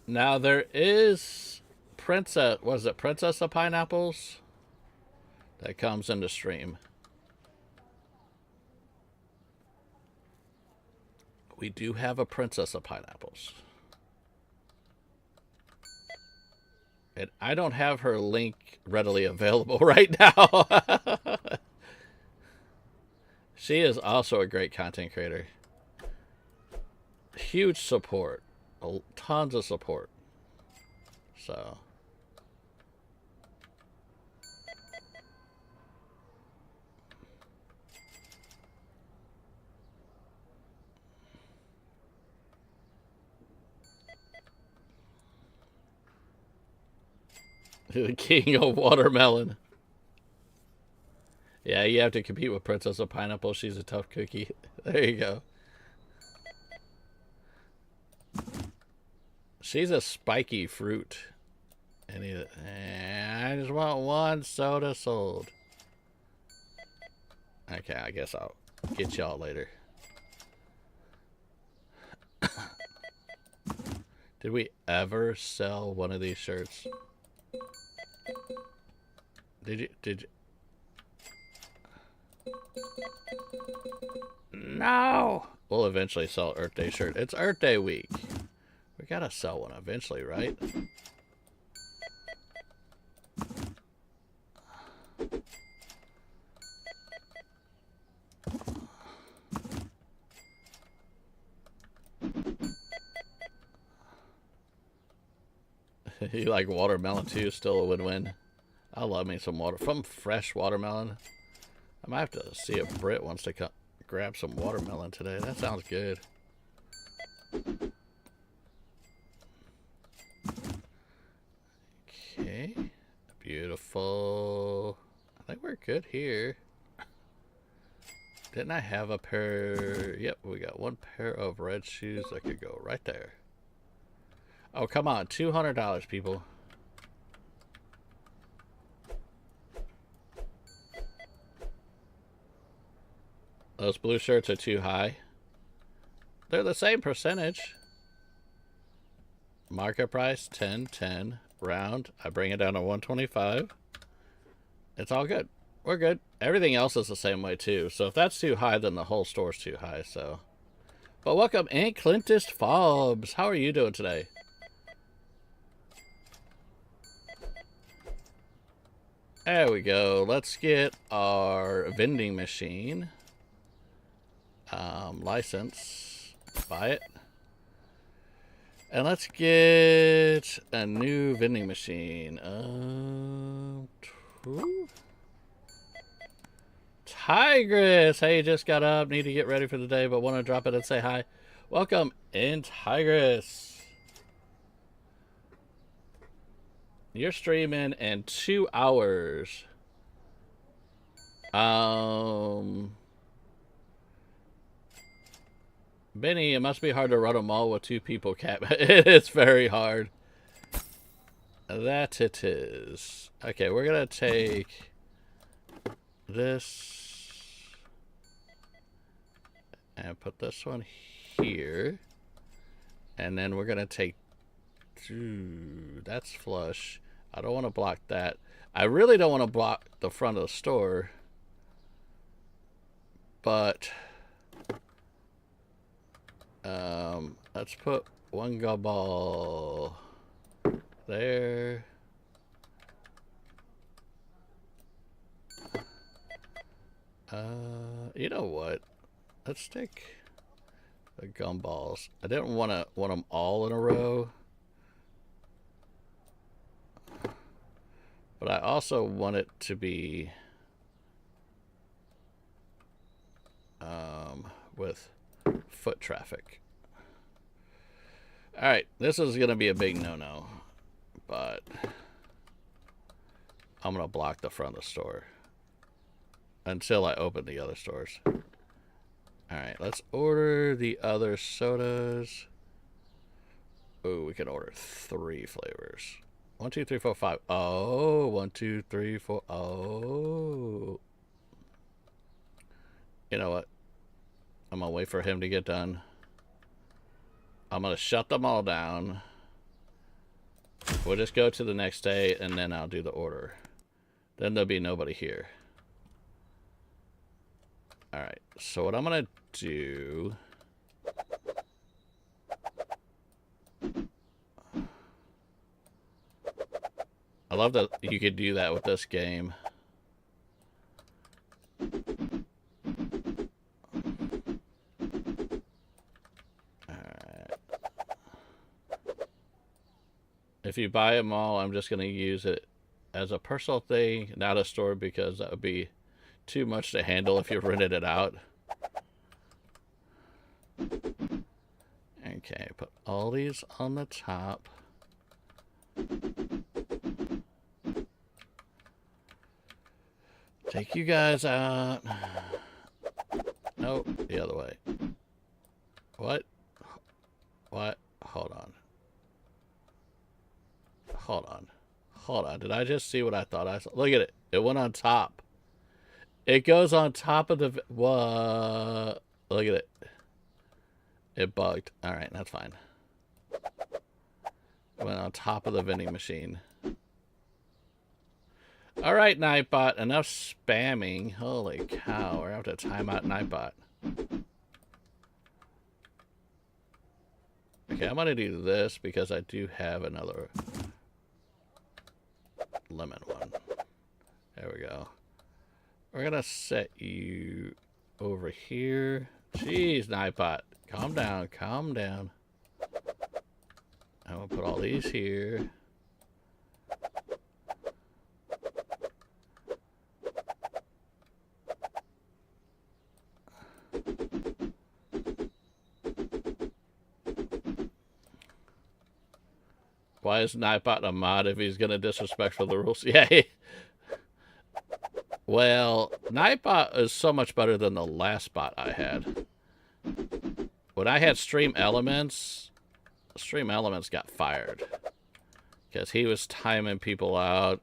Now there is Princess, was it Princess of Pineapples? that comes into stream. We do have a princess of pineapples. And I don't have her link readily available right now. She is also a great content creator. Huge support. Tons of support. So. The king of watermelon. Yeah, you have to compete with Princess of Pineapple. She's a tough cookie. There you go. She's a spiky fruit. And I just want one soda sold. Okay, I guess I'll get y'all later. Did we ever sell one of these shirts? Did you? No! We'll eventually sell Earth Day shirt. It's Earth Day week. We gotta sell one eventually, right? You like watermelon too? Still a win-win. I love me some water. From fresh watermelon. I might have to see if Britt wants to grab some watermelon today. That sounds good. Okay. Beautiful. I think we're good here. Didn't I have a pair? Yep, we got one pair of red shoes that could go right there. Oh, come on. $200, people. Those blue shirts are too high. They're the same percentage. Market price, 10. Round. I bring it down to 125. It's all good. We're good. Everything else is the same way, too. So if that's too high, then the whole store's too high, so. But welcome in, Clintist Fobbs. How are you doing today? There we go. Let's get our vending machine. License. Buy it. And let's get a new vending machine. Tigress! Hey, just got up. Need to get ready for the day, but want to drop it and say hi. Welcome in, Tigress. You're streaming in 2 hours. Benny, it must be hard to run a mall with 2 people, Cat. It is very hard. That it is. Okay, we're gonna take this and put this one here. And then we're gonna take... Ooh, that's flush. I don't want to block that. I really don't want to block the front of the store. But... let's put one gumball there. You know what? Let's take the gumballs. I didn't want them all in a row. But I also want it to be with foot traffic. Alright, this is going to be a big no-no. But I'm going to block the front of the store until I open the other stores. Alright, let's order the other sodas. Oh, we can order 3 flavors. 1, 2, 3, 4, 5. Oh, 1, 2, 3, 4. Oh. You know what? I'm going to wait for him to get done. I'm going to shut them all down. We'll just go to the next day, and then I'll do the order. then there'll be nobody here. Alright, so what I'm going to do... I love that you could do that with this game. Alright. If you buy them all, I'm just going to use it as a personal thing, not a store, because that would be too much to handle if you rented it out. Okay, put all these on the top. Take you guys out. Nope, the other way. What? What? Hold on. Hold on. Hold on. Did I just see what I thought I saw? Look at it. It went on top. It goes on top of the... What? Look at it. It bugged. Alright, that's fine. It went on top of the vending machine. Alright, Nightbot. Enough spamming. Holy cow. We're going to have to time out Nightbot. Okay, I'm going to do this because I do have another lemon one. There we go. We're going to set you over here. Jeez, Nightbot. Calm down. Calm down. I'm going to put all these here. Why is Nightbot a mod if he's going to disrespect the rules? Yeah. Well, Nightbot is so much better than the last bot I had. When I had Stream Elements got fired. Because he was timing people out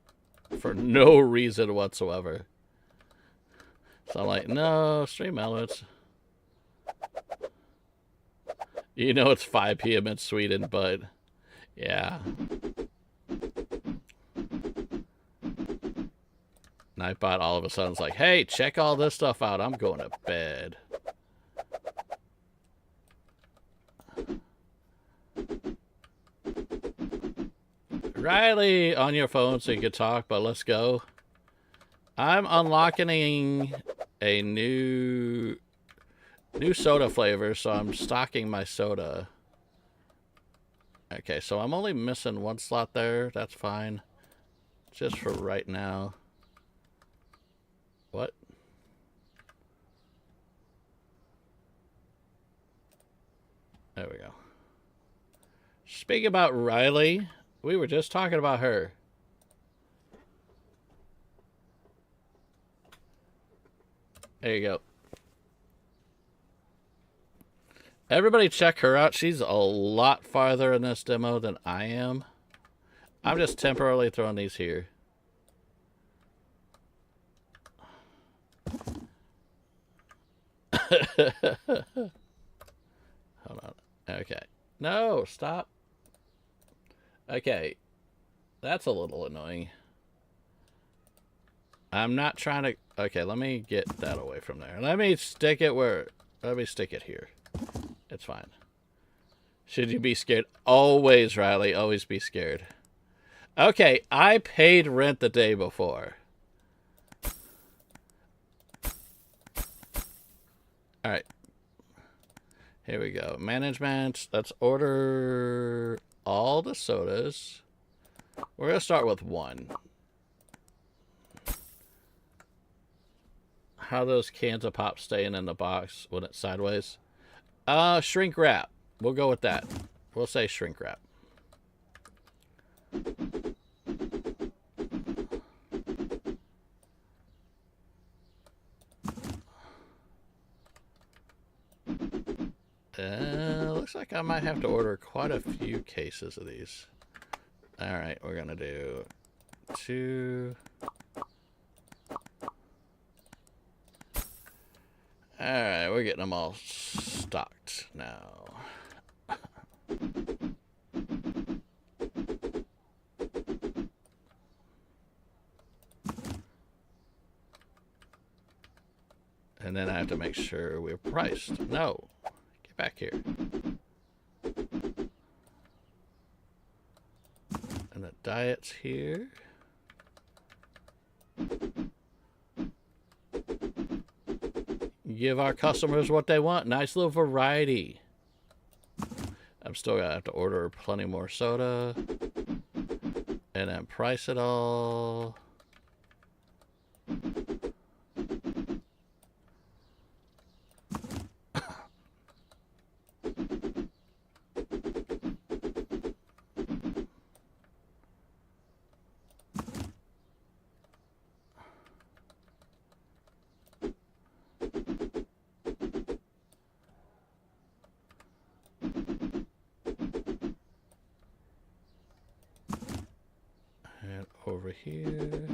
for no reason whatsoever. So I'm like, no, Stream Elements. You know it's 5 p.m. in Sweden, but... yeah. Nightbot all of a sudden is like, hey, check all this stuff out. I'm going to bed. Riley, on your phone so you can talk, but let's go. I'm unlocking a new soda flavor, so I'm stocking my soda. Okay, so I'm only missing one slot there. That's fine. Just for right now. What? There we go. Speaking about Riley, we were just talking about her. There you go. Everybody check her out. She's a lot farther in this demo than I am. I'm just temporarily throwing these here. Hold on. Okay. No, stop. Okay. That's a little annoying. I'm not trying to... okay, let me get that away from there. Let me stick it where... let me stick it here. It's fine. Should you be scared? Always, Riley. Always be scared. Okay, I paid rent the day before. Alright. Here we go. Management. Let's order all the sodas. We're going to start with one. How are those cans of pop staying in the box when it's sideways? Shrink wrap. We'll go with that. We'll say shrink wrap. Looks like I might have to order quite a few cases of these. Alright, we're gonna do 2. Alright, we're getting them all stocked now. And then I have to make sure we're priced. No. Get back here. And the diet's here. Give our customers what they want. Nice little variety. I'm still gonna have to order plenty more soda. And then price it all. Over here.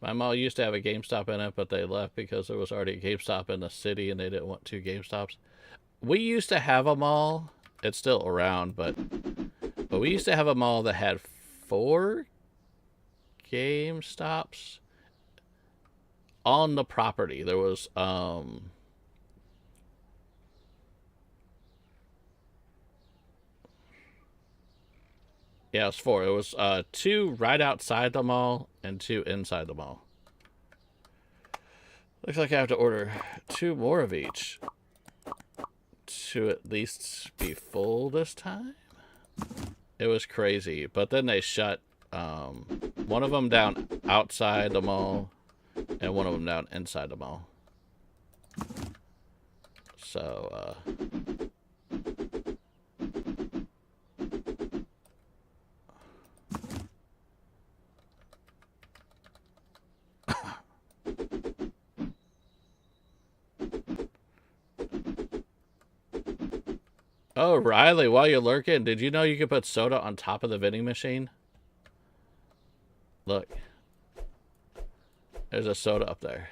My mall used to have a GameStop in it, but they left because there was already a GameStop in the city and they didn't want 2 GameStops. We used to have a mall. It's still around, but we used to have a mall that had 4 GameStops on the property. There was yeah, it was 4. It was 2 right outside the mall and 2 inside the mall. Looks like I have to order 2 more of each to at least be full this time. It was crazy, but then they shut one of them down outside the mall and one of them down inside the mall. So oh, Riley, while you're lurking, did you know you could put soda on top of the vending machine? Look. There's a soda up there.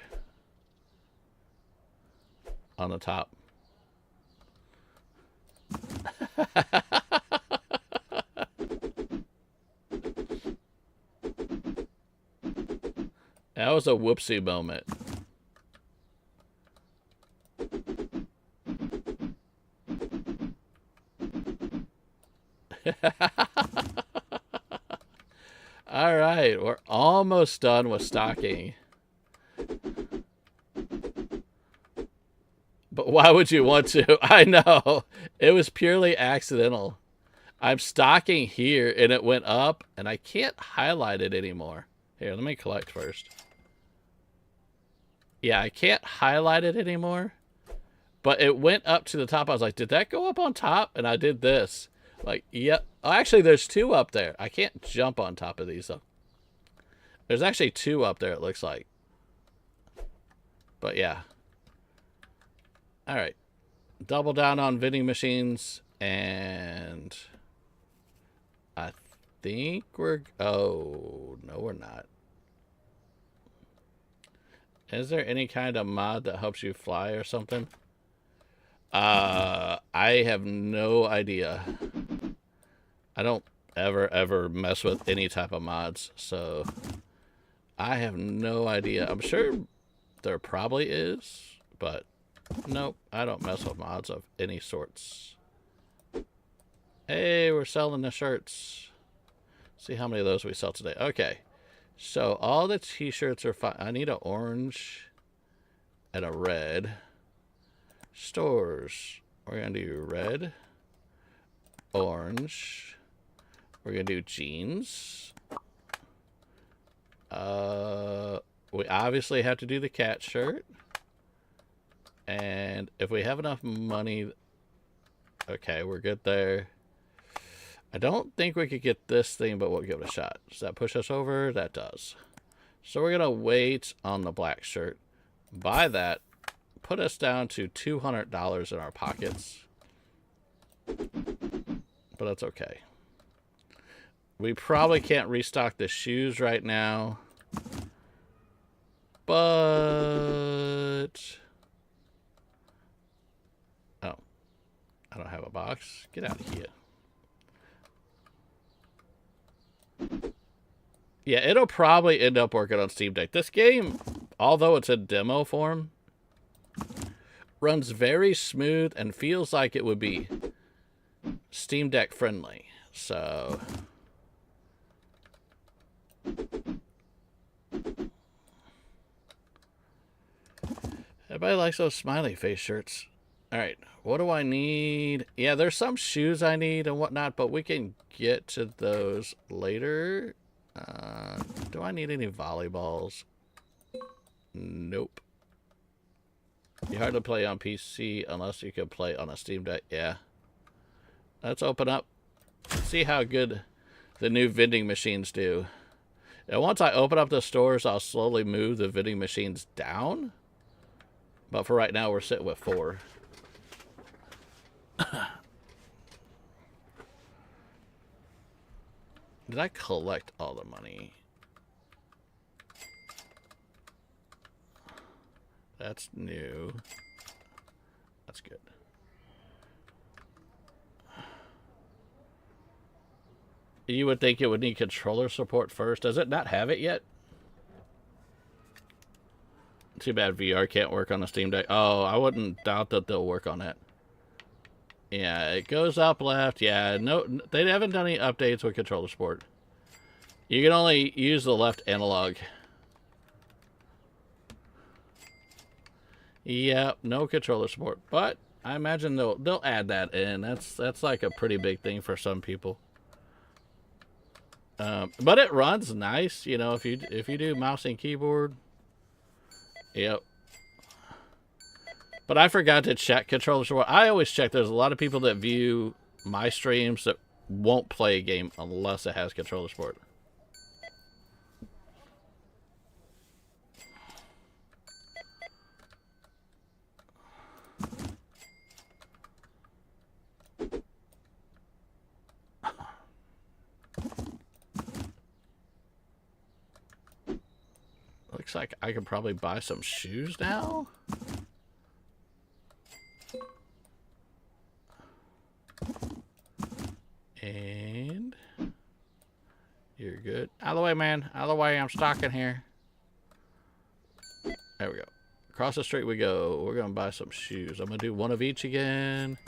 On the top. That was a whoopsie moment. All right, we're almost done with stocking. But why would you want to? I know. It was purely accidental. I'm stocking here and it went up and I can't highlight it anymore. Here, let me collect first. Yeah, I can't highlight it anymore. But it went up to the top. I was like, did that go up on top? And I did this. Like, yep. Oh, actually, there's 2 up there. I can't jump on top of these, though. There's actually 2 up there, it looks like. But, yeah. All right. Double down on vending machines. And I think we're... Oh, no, we're not. Is there any kind of mod that helps you fly or something? I have no idea. I don't ever mess with any type of mods, so I have no idea. I'm sure there probably is, but nope, I don't mess with mods of any sorts. Hey, we're selling the shirts. See how many of those we sell today. Okay, so all the t-shirts are fine. I need an orange and a red. Stores. We're going to do red, orange. We're going to do jeans. We obviously have to do the cat shirt. And if we have enough money... Okay, we're good there. I don't think we could get this thing, but we'll give it a shot. Does that push us over? That does. So we're going to wait on the black shirt. Buy that. Put us down to $200 in our pockets. But that's okay. We probably can't restock the shoes right now. But... Oh. I don't have a box. Get out of here. Yeah, it'll probably end up working on Steam Deck. This game, although it's in demo form, runs very smooth and feels like it would be Steam Deck friendly. So everybody likes those smiley face shirts. All right, what do I need? Yeah, there's some shoes I need and whatnot, but we can get to those later. Do I need any volleyballs? Nope. You hardly play on PC unless you can play on a Steam Deck. Yeah. Let's open up. See how good the new vending machines do. And once I open up the stores, I'll slowly move the vending machines down. But for right now, we're sitting with 4. Did I collect all the money? That's new. That's good. You would think it would need controller support first. Does it not have it yet? Too bad VR can't work on a Steam Deck. Oh, I wouldn't doubt that they'll work on it. Yeah, it goes up left. Yeah, no, they haven't done any updates with controller support. You can only use the left analog. Yeah, no controller support, but I imagine they'll add that in. That's like a pretty big thing for some people. But it runs nice, you know, if you do mouse and keyboard. Yep. But I forgot to check controller support. I always check. There's a lot of people that view my streams that won't play a game unless it has controller support. Looks like I could probably buy some shoes now. And you're good. Out of the way, man. Out of the way. I'm stocking here. There we go. Across the street we go. We're going to buy some shoes. I'm going to do one of each again.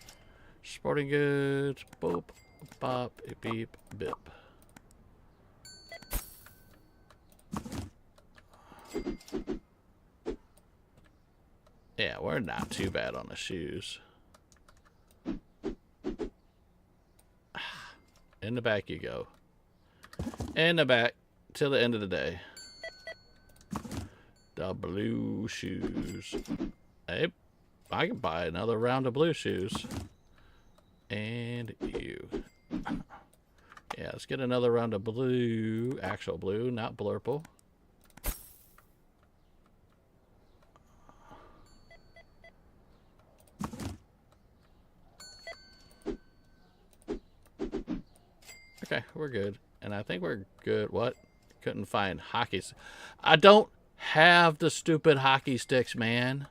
Sporting goods. Boop. Bop. Beep. Bip. Yeah, we're not too bad on the shoes. In the back you go. In the back till the end of the day. The blue shoes. Hey, I can buy another round of blue shoes. And you. Yeah, let's get another round of blue. Actual blue, not blurple. Okay, we're good. And I think we're good. What? Couldn't find hockeys. I don't have the stupid hockey sticks, man.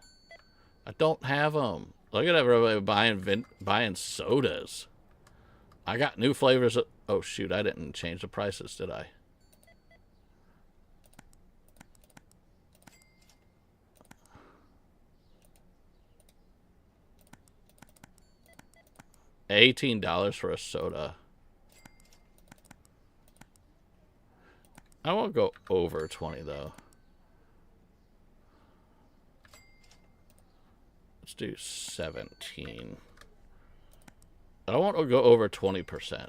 I don't have them. Look at everybody buying sodas. I got new flavors. Oh, shoot. I didn't change the prices, did I? $18 for a soda. I won't go over 20 though. Let's do 17. I won't go over 20%.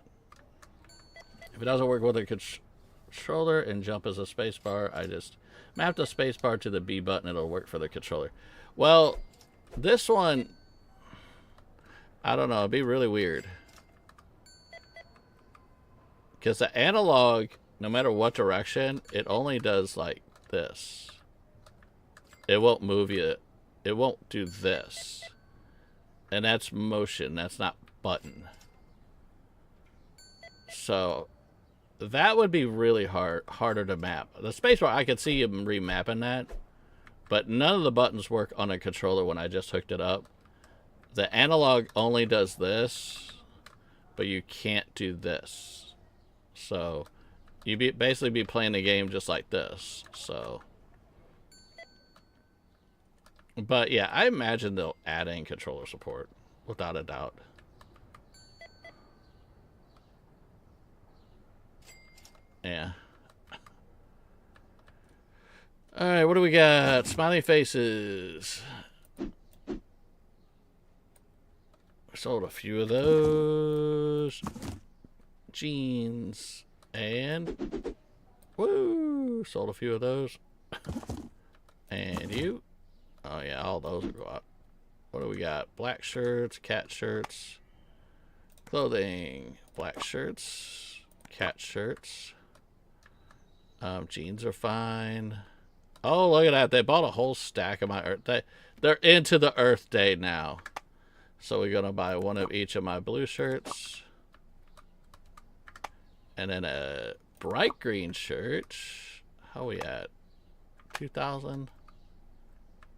If it doesn't work with a controller and jump as a spacebar, I just map the spacebar to the B button. It'll work for the controller. Well, this one, I don't know. It'd be really weird. Because the analog, no matter what direction, it only does like this. It won't move you. It won't do this. And that's motion. That's not button. So that would be really harder to map. The spacebar, I could see you remapping that. But none of the buttons work on a controller when I just hooked it up. The analog only does this, but you can't do this. So you basically be playing the game just like this. So But yeah, I imagine they'll add in controller support, without a doubt. Yeah. Alright, what do we got? Smiley faces. Sold a few of those. Jeans. And... Woo! Sold a few of those. And you. Oh yeah, all those will go up. What do we got? Black shirts, cat shirts, clothing, black shirts, cat shirts. Jeans are fine. Oh, look at that. They bought a whole stack of my Earth Day. They're into the Earth Day now. So we're going to buy one of each of my blue shirts. And then a bright green shirt. How are we at? 2,000?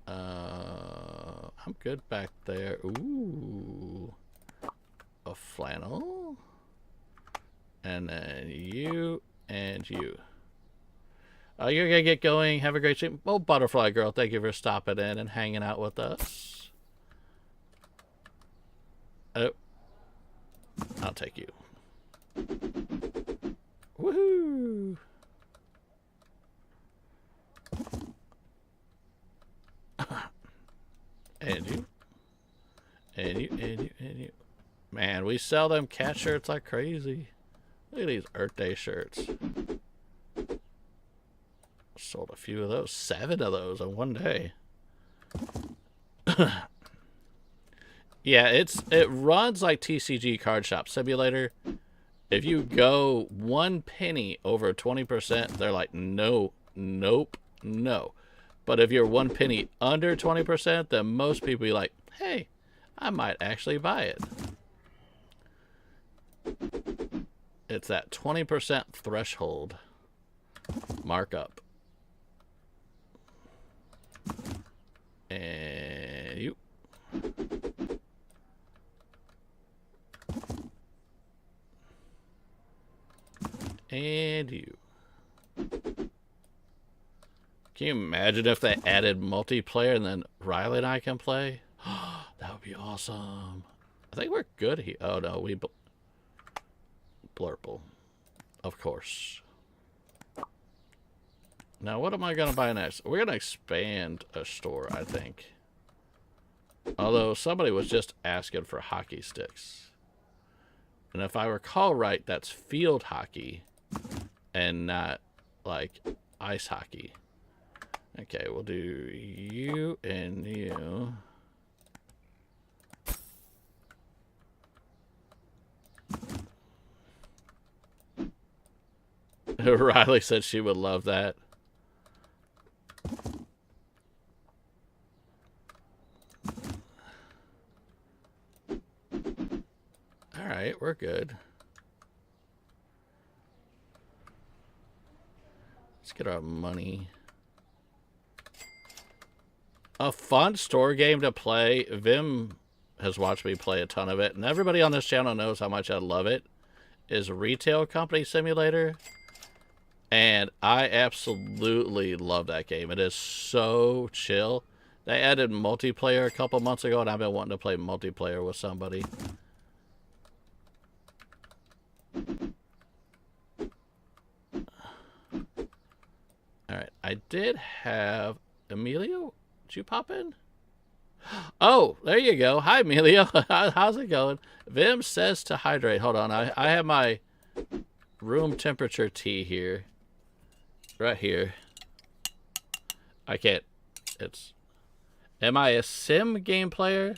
I'm good back there. Ooh. A flannel. And then you and you. You're going to get going. Have a great stream. Oh, Butterfly Girl, thank you for stopping in and hanging out with us. Oh. I'll take you. Woohoo! And you. And you, and you, and you. Man, we sell them cat shirts like crazy. Look at these Earth Day shirts. Sold a few of those. 7 of those in one day. Yeah, it runs like TCG Card Shop Simulator. If you go 1 penny over 20%, they're like, no, nope, no. But if you're 1 penny under 20%, then most people be like, hey, I might actually buy it. It's that 20% threshold markup. And you. And you. Can you imagine if they added multiplayer and then Riley and I can play? That would be awesome. I think we're good here. Oh no, we blurple. Of course. Now what am I going to buy next? We're going to expand a store, I think. Although somebody was just asking for hockey sticks. And if I recall right, that's field hockey and not like ice hockey. Okay, we'll do you and you. Riley said she would love that. All right, we're good. Let's get our money. A fun store game to play. Vim has watched me play a ton of it, and everybody on this channel knows how much I love it, is Retail Company Simulator. And I absolutely love that game. It is so chill. They added multiplayer a couple months ago, and I've been wanting to play multiplayer with somebody. Alright, I did have... Emilio? Did you pop in? Oh, there you go. Hi, Emilio. How's it going? Vim says to hydrate. Hold on. I have my room temperature tea here. Right here. I can't. It's... Am I a sim game player?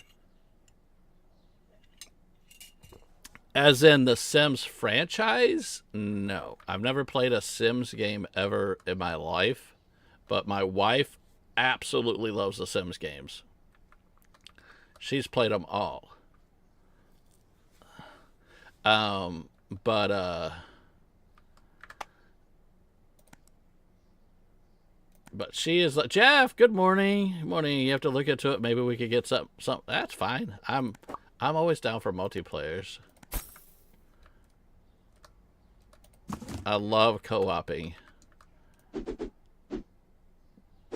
As in the Sims franchise? No. I've never played a Sims game ever in my life. But my wife absolutely loves the Sims games. She's played them all. But she is like, Jeff, good morning. Good morning. You have to look into it. Maybe we could get some. That's fine. I'm always down for multiplayers. I love co-oping.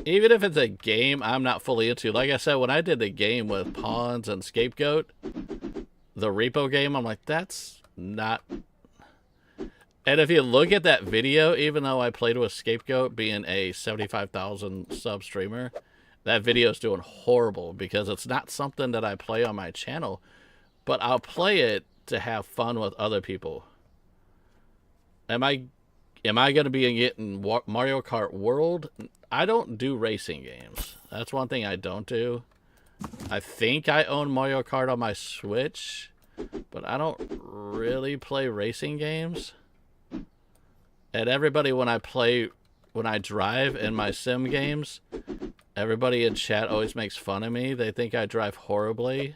even if it's a game I'm not fully into, like I said, when I did the game with Pawns and Scapegoat, the repo game, I'm like, that's not... And if you look at that video, even though I played with Scapegoat being a 75,000 sub streamer, that video is doing horrible because it's not something that I play on my channel, but I'll play it to have fun with other people. Am I going to be getting Mario Kart World? I don't do racing games. That's one thing I don't do. I think I own Mario Kart on my Switch, but I don't really play racing games. And everybody, when I drive in my sim games, everybody in chat always makes fun of me. They think I drive horribly.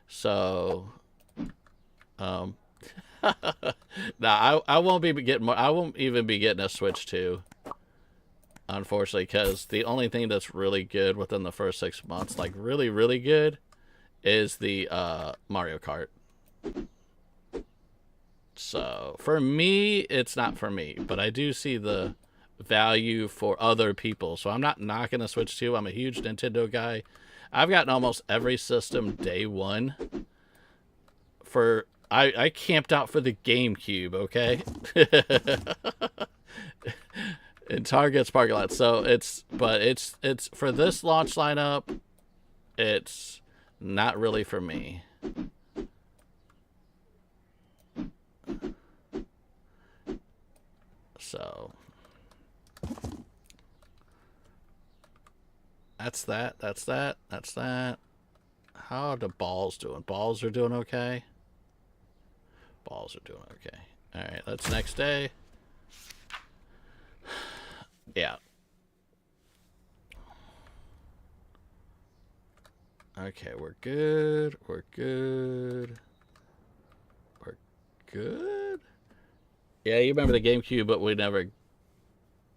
So, no, I won't be getting. I won't even be getting a Switch 2, unfortunately, because the only thing that's really good within the first 6 months, like really, really good, is the Mario Kart. So for me, it's not for me, but I do see the value for other people. So I'm not knocking the Switch 2. I'm a huge Nintendo guy. I've gotten almost every system day one. I camped out for the GameCube, okay? In Target's parking lot. So it's for this launch lineup, it's not really for me. So that's that. How are the balls doing? Balls are doing okay. Balls are doing okay. All right, that's next day. Yeah. Okay, we're good. We're good. We're good. Yeah, you remember the GameCube, but we never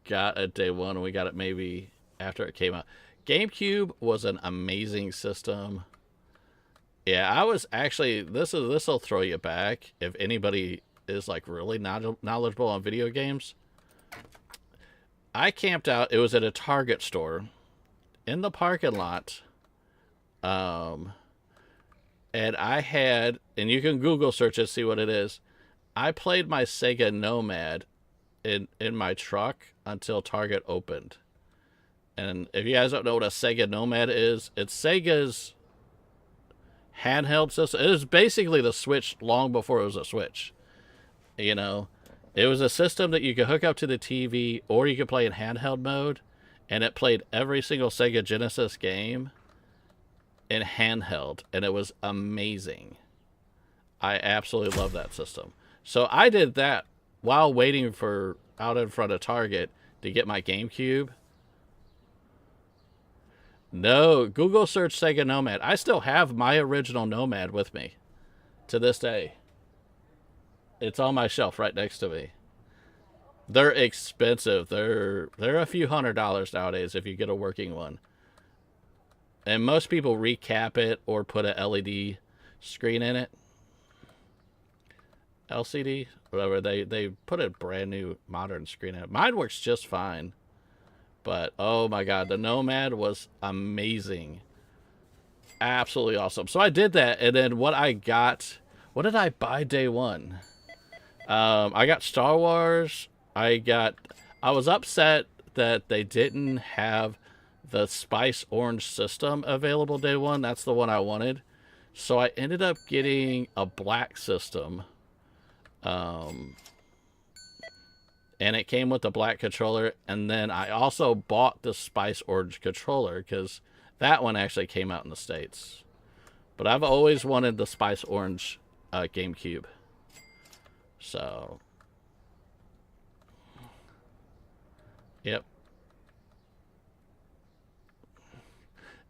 got it day one, and we got it maybe after it came out. GameCube was an amazing system. Yeah, I was actually, this will throw you back if anybody is like really knowledgeable on video games. I camped out, it was at a Target store in the parking lot. And I had, and you can Google search it, see what it is. I played my Sega Nomad in my truck until Target opened. And if you guys don't know what a Sega Nomad is, it's Sega's handheld system. It was basically the Switch long before it was a Switch. You know, it was a system that you could hook up to the TV or you could play in handheld mode, and it played every single Sega Genesis game in handheld, and it was amazing. I absolutely love that system. So I did that while waiting for out in front of Target to get my GameCube. No, Google search Sega Nomad. I still have my original Nomad with me to this day. It's on my shelf right next to me. They're expensive. They're a few $100s nowadays if you get a working one. And most people recap it or put a LED screen in it. LCD, whatever. They put a brand new modern screen in it. Mine works just fine. But, oh my God, the Nomad was amazing. Absolutely awesome. So I did that, and then what did I buy day one? I got Star Wars. I was upset that they didn't have the Spice Orange system available day one. That's the one I wanted. So I ended up getting a black system. And it came with the black controller, and then I also bought the Spice Orange controller because that one actually came out in the States. But I've always wanted the Spice Orange GameCube. So, yep.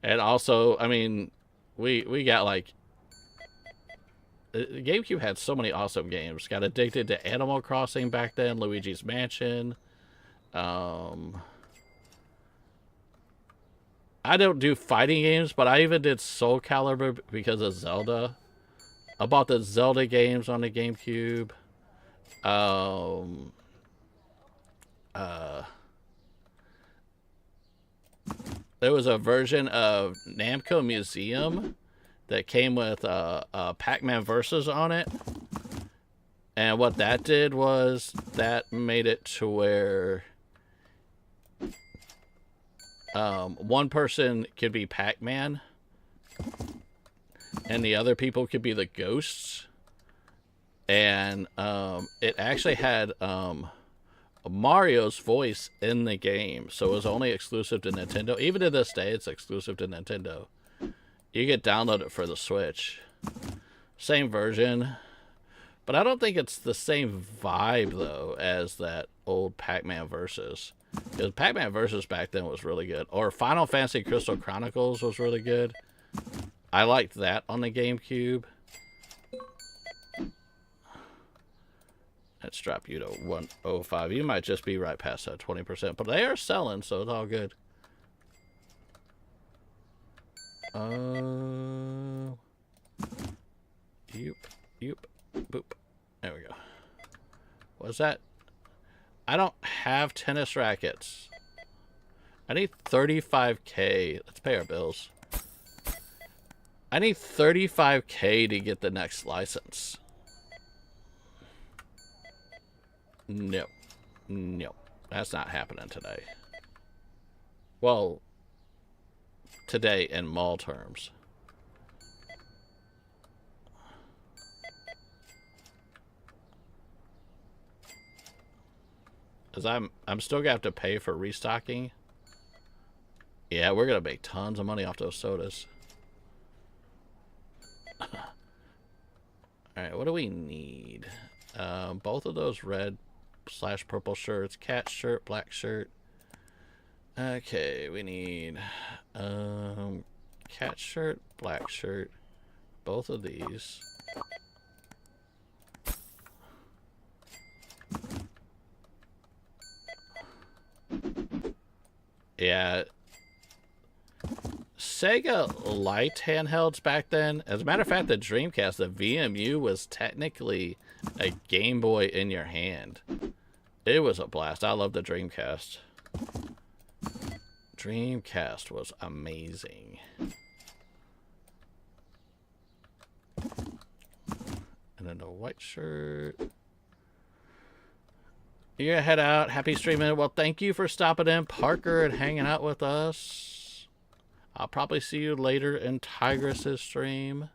And also, I mean, we got like, the GameCube had so many awesome games. Got addicted to Animal Crossing back then, Luigi's Mansion. I don't do fighting games, but I even did Soul Calibur because of Zelda. I bought the Zelda games on the GameCube. there was a version of Namco Museum that came with Pac-Man Versus on it. And what that did was that made it to where one person could be Pac-Man and the other people could be the ghosts. And it actually had Mario's voice in the game, so it was only exclusive to Nintendo. Even to this day, it's exclusive to Nintendo. You could download it for the Switch. Same version. But I don't think it's the same vibe, though, as that old Pac-Man Versus. Because Pac-Man Versus back then was really good. Or Final Fantasy Crystal Chronicles was really good. I liked that on the GameCube. Let's drop you to 105. You might just be right past that 20%. But they are selling, so it's all good. Yoop. Boop. There we go. What's that? I don't have tennis rackets. I need 35K. Let's pay our bills. I need 35K to get the next license. No. No. That's not happening today. Well, today in mall terms. Because I'm still gonna have to pay for restocking. Yeah, we're gonna make tons of money off those sodas. Alright, what do we need? Both of those red/purple shirts, cat shirt, black shirt. Okay, we need cat shirt, black shirt, both of these. Yeah. Sega liked handhelds back then. As a matter of fact, the Dreamcast, the VMU, was technically a Game Boy in your hand. It was a blast. I love the Dreamcast. Dreamcast was amazing. And then the white shirt. You're gonna head out. Happy streaming. Well, thank you for stopping in, Parker, and hanging out with us. I'll probably see you later in Tigress's stream.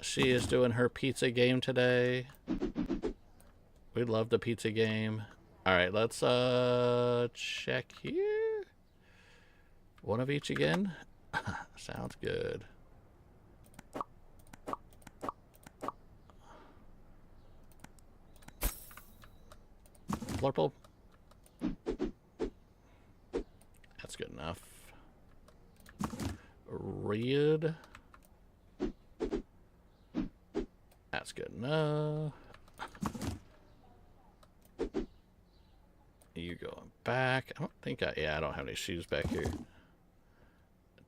She is doing her pizza game today. We love the pizza game. Alright, let's check here. One of each again. Sounds good. Flurple. That's good enough. Red. That's good enough. You going back. I don't think I don't have any shoes back here.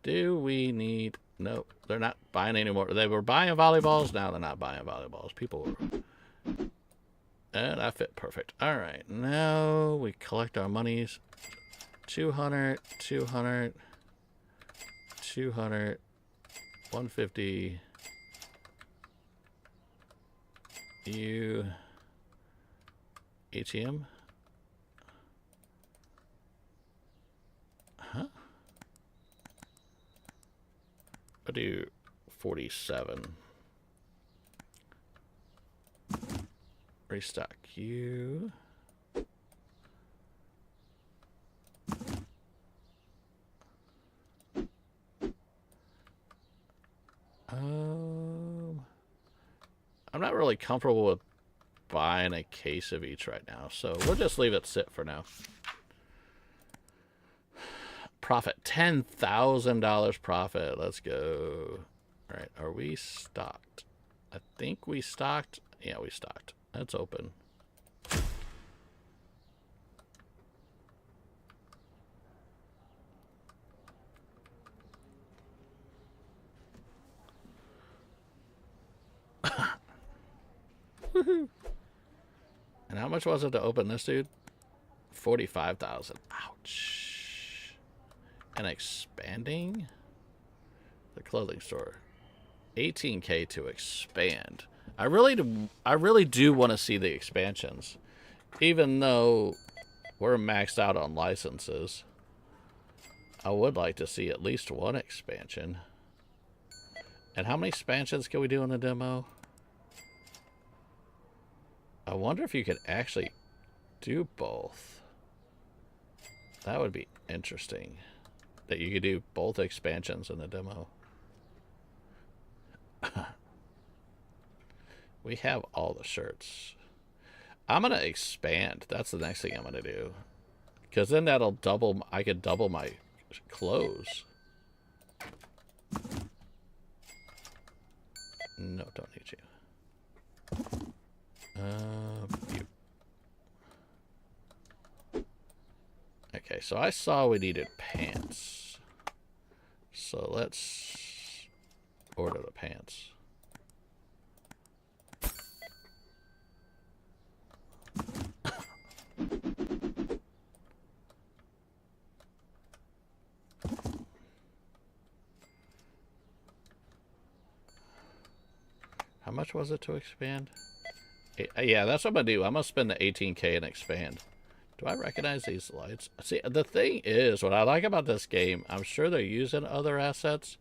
Do we need... Nope, they're not buying anymore. They were buying volleyballs. Now they're not buying volleyballs. People were... And I fit perfect. Alright, now we collect our monies. 200, 200, 200, 150. You... ATM? Huh? I'll do 47. Restock you. I'm not really comfortable with buying a case of each right now, so we'll just leave it sit for now. Profit, $10,000 profit. Let's go. All right, are we stocked? I think we stocked. Yeah, we stocked. That's open. Woohoo! And how much was it to open this, dude? 45,000. Ouch. and expanding the clothing store. 18K to expand. I really do want to see the expansions, even though we're maxed out on licenses. I would like to see at least one expansion. And how many expansions can we do in the demo? I wonder if you could actually do both. That would be interesting. That you could do both expansions in the demo. We have all the shirts. I'm going to expand. That's the next thing I'm going to do. Because then that'll double, I could double my clothes. No, don't need you. Okay, so I saw we needed pants. So let's order the pants. How much was it to expand? Yeah, that's what I'm going to do. I'm going to spend the 18K and expand. Do I recognize these lights? See, the thing is, what I like about this game, I'm sure they're using other assets,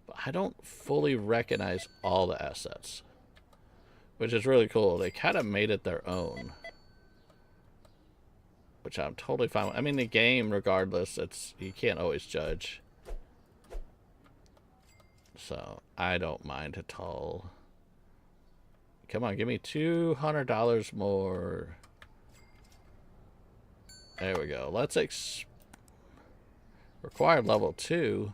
but I don't fully recognize all the assets, which is really cool. They kind of made it their own, which I'm totally fine with. I mean, the game, regardless, you can't always judge. So, I don't mind at all. Come on, give me $200 more. There we go. Let's required level 2.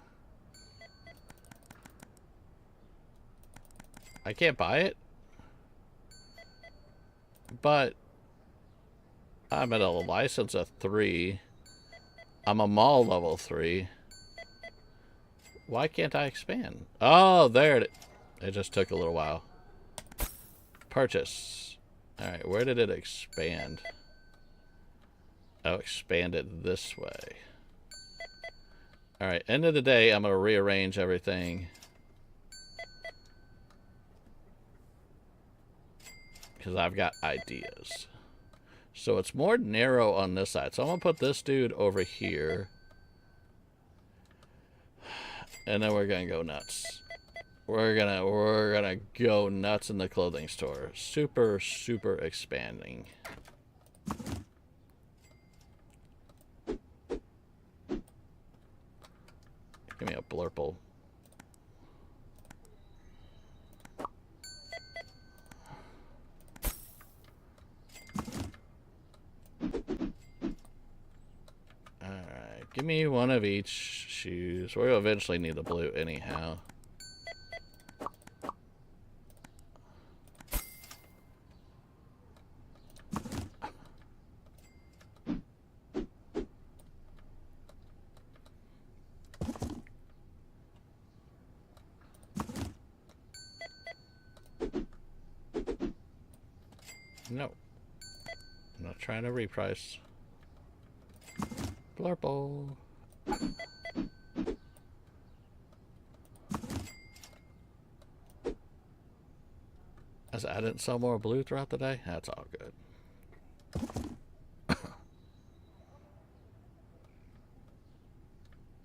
I can't buy it. But I'm at a license of 3. I'm a mall level 3. Why can't I expand? Oh, there it is. It just took a little while. Purchase. Alright, where did it expand? Oh, expanded this way. Alright, end of the day, I'm going to rearrange everything. Because I've got ideas. So it's more narrow on this side. So I'm going to put this dude over here. And then we're going to go nuts. We're gonna go nuts in the clothing store. Super, super expanding. Give me a blurple. Alright, give me one of each shoes. We'll eventually need the blue anyhow. No. I'm not trying to reprice. Blurple. I didn't sell more blue throughout the day? That's all good.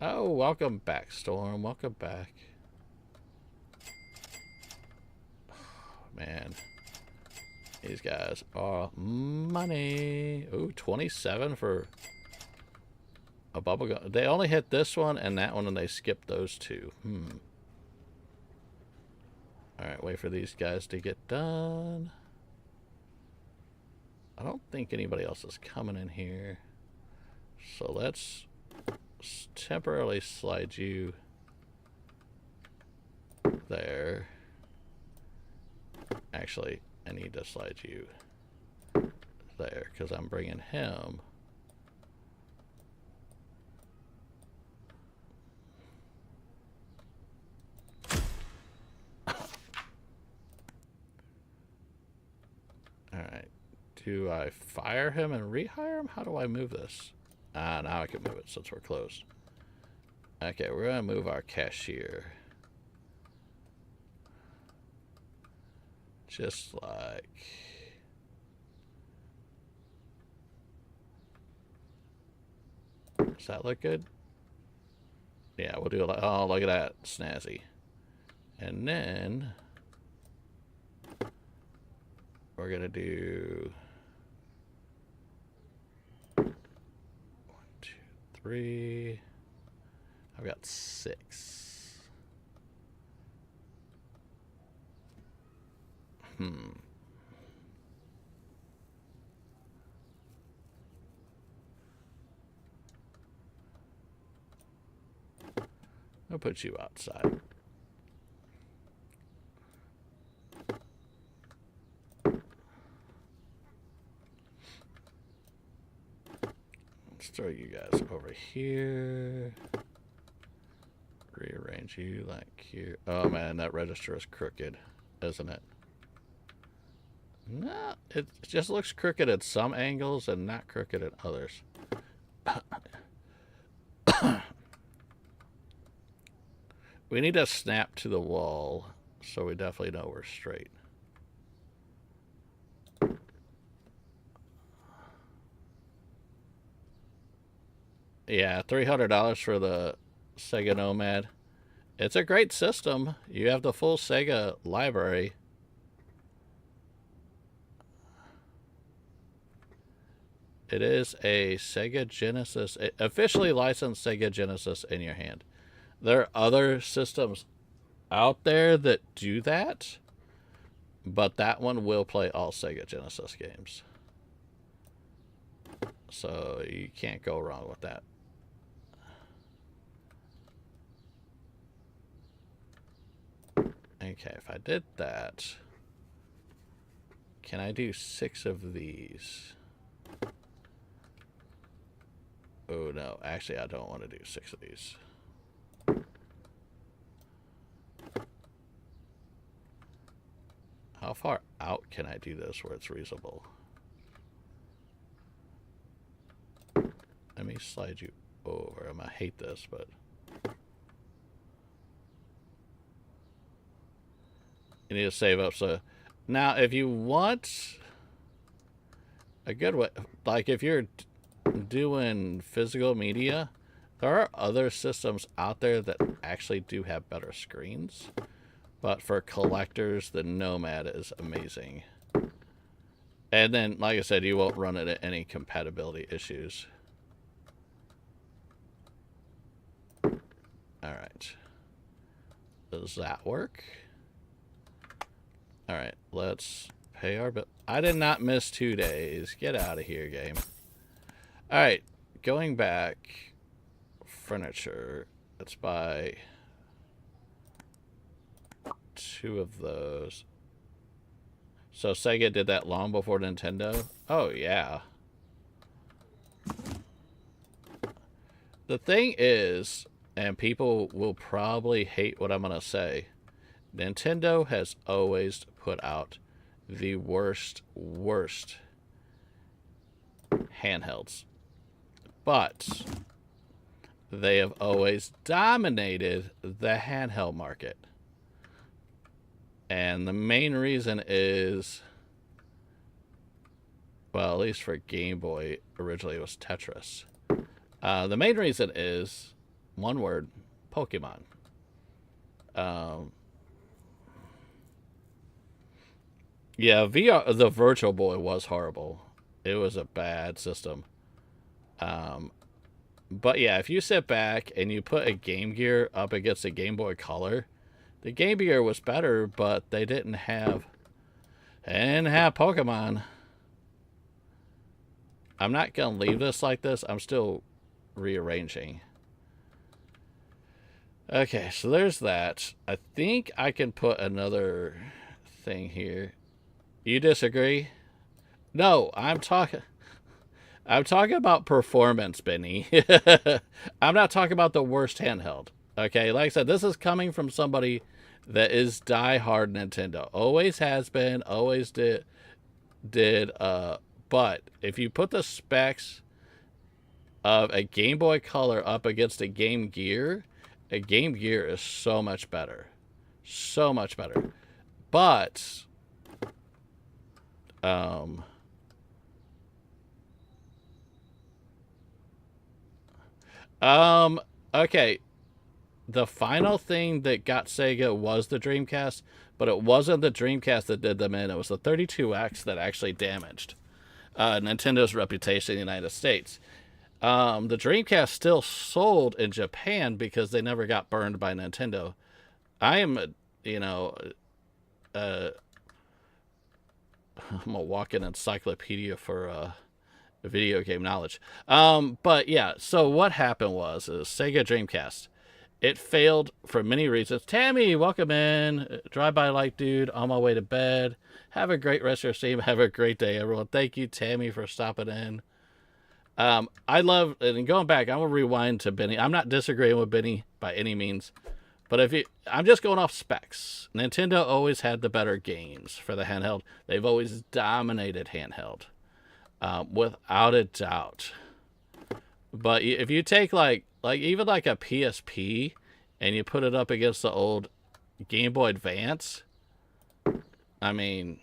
Oh, welcome back, Storm. Welcome back. Man. These guys are money. Ooh, 27 for a bubblegum. They only hit this one and that one, and they skipped those two. Alright, wait for these guys to get done. I don't think anybody else is coming in here. So let's temporarily slide you there. Actually, I need to slide you there because I'm bringing him. Alright. Do I fire him and rehire him? How do I move this? Ah, now I can move it since we're closed. Okay, we're going to move our cashier. Just like... Does that look good? Yeah, we'll do it like... Oh, look at that. Snazzy. And then... We're going to do... 1, 2, 3... I've got 6. I'll put you outside. Let's throw you guys over here. Rearrange you like here. Oh man, that register is crooked, isn't it? No, it just looks crooked at some angles and not crooked at others. We need to snap to the wall so we definitely know we're straight. Yeah, $300 for the Sega Nomad. It's a great system. You have the full Sega library. It is a Sega Genesis, officially licensed Sega Genesis in your hand. There are other systems out there that do that, but that one will play all Sega Genesis games. So you can't go wrong with that. Okay, if I did that, can I do 6 of these? Oh no, actually I don't want to do 6 of these. How far out can I do this where it's reasonable? Let me slide you over. I'm gonna hate this, but you need to save up. So now if you want a good way, like if you're doing physical media, there are other systems out there that actually do have better screens, but for collectors the Nomad is amazing. And then like I said, you won't run into any compatibility issues. All right, does that work? All right, let's pay our bill. I did not miss 2 days. Get out of here, game. All right, going back, furniture. Let's buy 2 of those. So Sega did that long before Nintendo? Oh, yeah. The thing is, and people will probably hate what I'm going to say, Nintendo has always put out the worst handhelds. But they have always dominated the handheld market. And the main reason is, well, at least for Game Boy, originally it was Tetris. The main reason is, one word, Pokemon. Yeah, the Virtual Boy was horrible. It was a bad system. But yeah, if you sit back and you put a Game Gear up against a Game Boy Color, the Game Gear was better, but they didn't have Pokemon. I'm not going to leave this like this. I'm still rearranging. Okay, so there's that. I think I can put another thing here. You disagree? No, I'm talking about performance, Benny. I'm not talking about the worst handheld. Okay, like I said, this is coming from somebody that is die-hard Nintendo. Always has been, always did. But if you put the specs of a Game Boy Color up against a Game Gear, A Game Gear is so much better. So much better. But okay. The final thing that got Sega was the Dreamcast, but it wasn't the Dreamcast that did them in. It was the 32X that actually damaged Nintendo's reputation in the United States. The Dreamcast still sold in Japan because they never got burned by Nintendo. I am, I'm a walking encyclopedia for video game knowledge. But yeah, so what happened was Sega Dreamcast. It failed for many reasons. Tammy, welcome in. Drive-by light, dude. On my way to bed. Have a great rest of your stream. Have a great day, everyone. Thank you, Tammy, for stopping in. I love, and going back, I'm going to rewind to Benny. I'm not disagreeing with Benny by any means. But I'm just going off specs. Nintendo always had the better games for the handheld. They've always dominated handheld. Without a doubt. But if you take even like a PSP and you put it up against the old Game Boy Advance, I mean,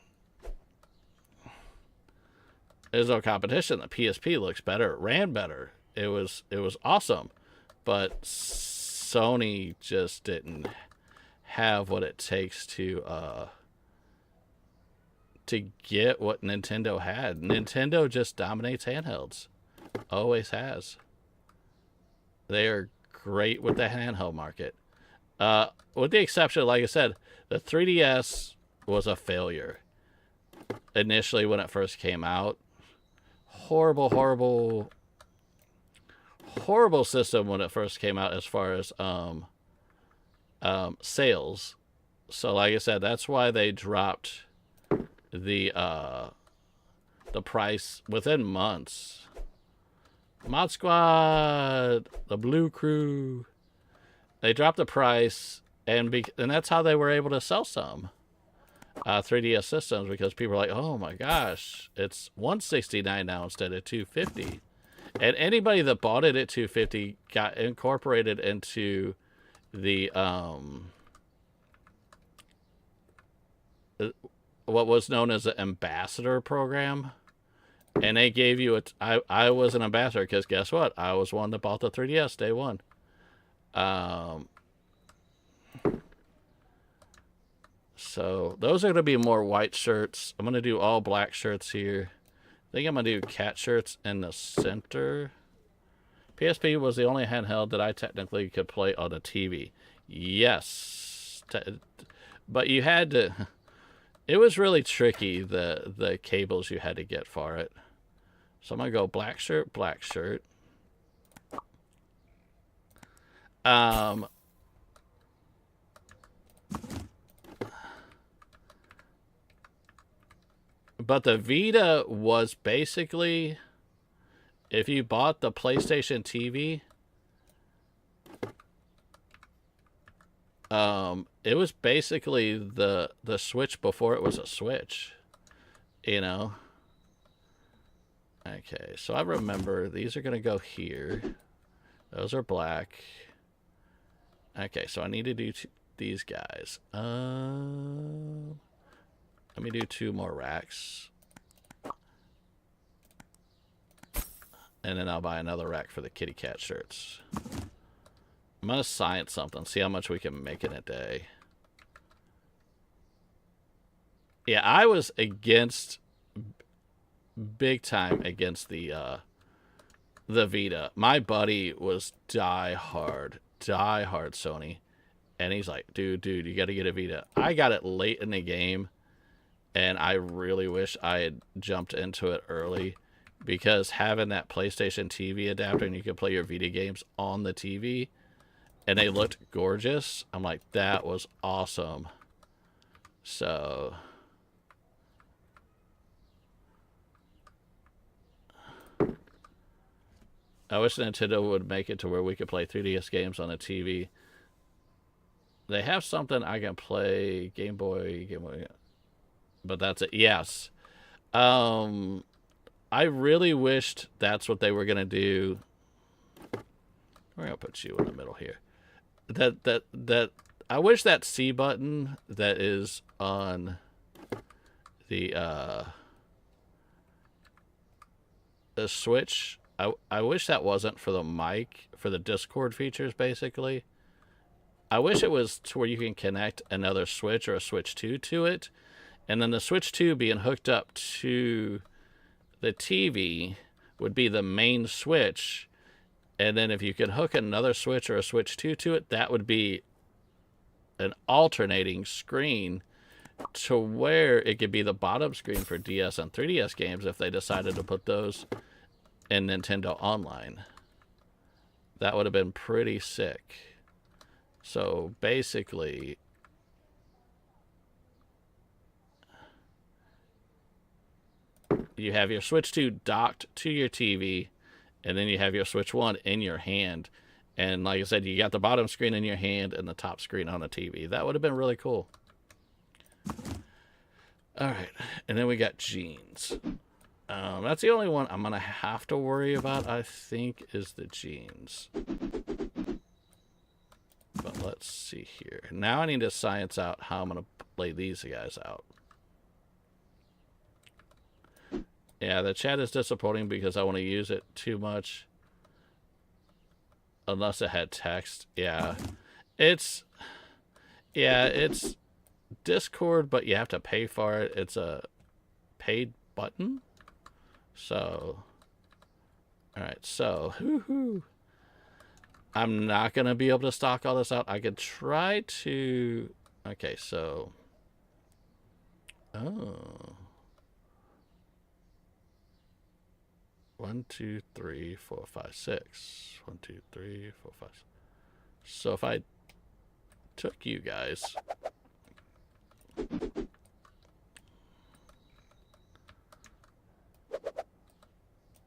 there's no competition. The PSP looks better. It ran better. It was awesome. But Sony just didn't have what it takes to get what Nintendo had. Nintendo just dominates handhelds. Always has. They are great with the handheld market. With the exception, like I said, the 3DS was a failure. Initially when it first came out. Horrible system when it first came out as far as sales. So like I said, that's why they dropped the price within months. Mod Squad, the Blue Crew, they dropped the price, and that's how they were able to sell some 3DS systems, because people were like, oh my gosh, it's $169 now instead of $250. And anybody that bought it at $250 got incorporated into the what was known as the ambassador program. And they gave you I was an ambassador because guess what? I was one that bought the 3DS day one. So those are going to be more white shirts. I'm going to do all black shirts here. I think I'm going to do cat shirts in the center. PSP was the only handheld that I technically could play on a TV. Yes. But you had to... It was really tricky, the cables you had to get for it. So I'm going to go black shirt, black shirt. But the Vita was basically, if you bought the PlayStation TV, it was basically the Switch before it was a Switch, you know. Okay, so I remember these are gonna go here. Those are black. Okay, so I need to do these guys. Let me do 2 more racks, and then I'll buy another rack for the kitty cat shirts. I'm gonna science something, see how much we can make in a day. Yeah, I was big time against the Vita. My buddy was die hard Sony, and he's like, dude, you got to get a Vita. I got it late in the game, and I really wish I had jumped into it early, because having that PlayStation TV adapter and you could play your Vita games on the TV, and they looked gorgeous. I'm like, that was awesome. So I wish Nintendo would make it to where we could play 3DS games on a TV. They have something I can play Game Boy, but that's it. Yes. I really wished that's what they were going to do. We're going to put you in the middle here. that I wish that C button that is on the Switch, I wish that wasn't for the mic, for the Discord features, basically. I wish it was to where you can connect another Switch or a Switch 2 to it, and then the Switch 2 being hooked up to the TV would be the main Switch, and then if you could hook another Switch or a Switch 2 to it, that would be an alternating screen to where it could be the bottom screen for DS and 3DS games if they decided to put those in Nintendo Online. That would have been pretty sick. So basically, you have your Switch 2 docked to your TV, and then you have your Switch 1 in your hand. And like I said, you got the bottom screen in your hand and the top screen on the TV. That would have been really cool. All right, and then we got jeans. That's the only one I'm going to have to worry about, I think, is the jeans. But let's see here. Now I need to science out how I'm going to lay these guys out. Yeah, the chat is disappointing because I want to use it too much. Unless it had text. Yeah. It's Discord, but you have to pay for it. It's a paid button. So, alright, so, I'm not going to be able to stock all this out. I could try to, okay, so, 1, 2, 3, 4, 5, 6. 1, 2, 3, 4, 5. So if I took you guys,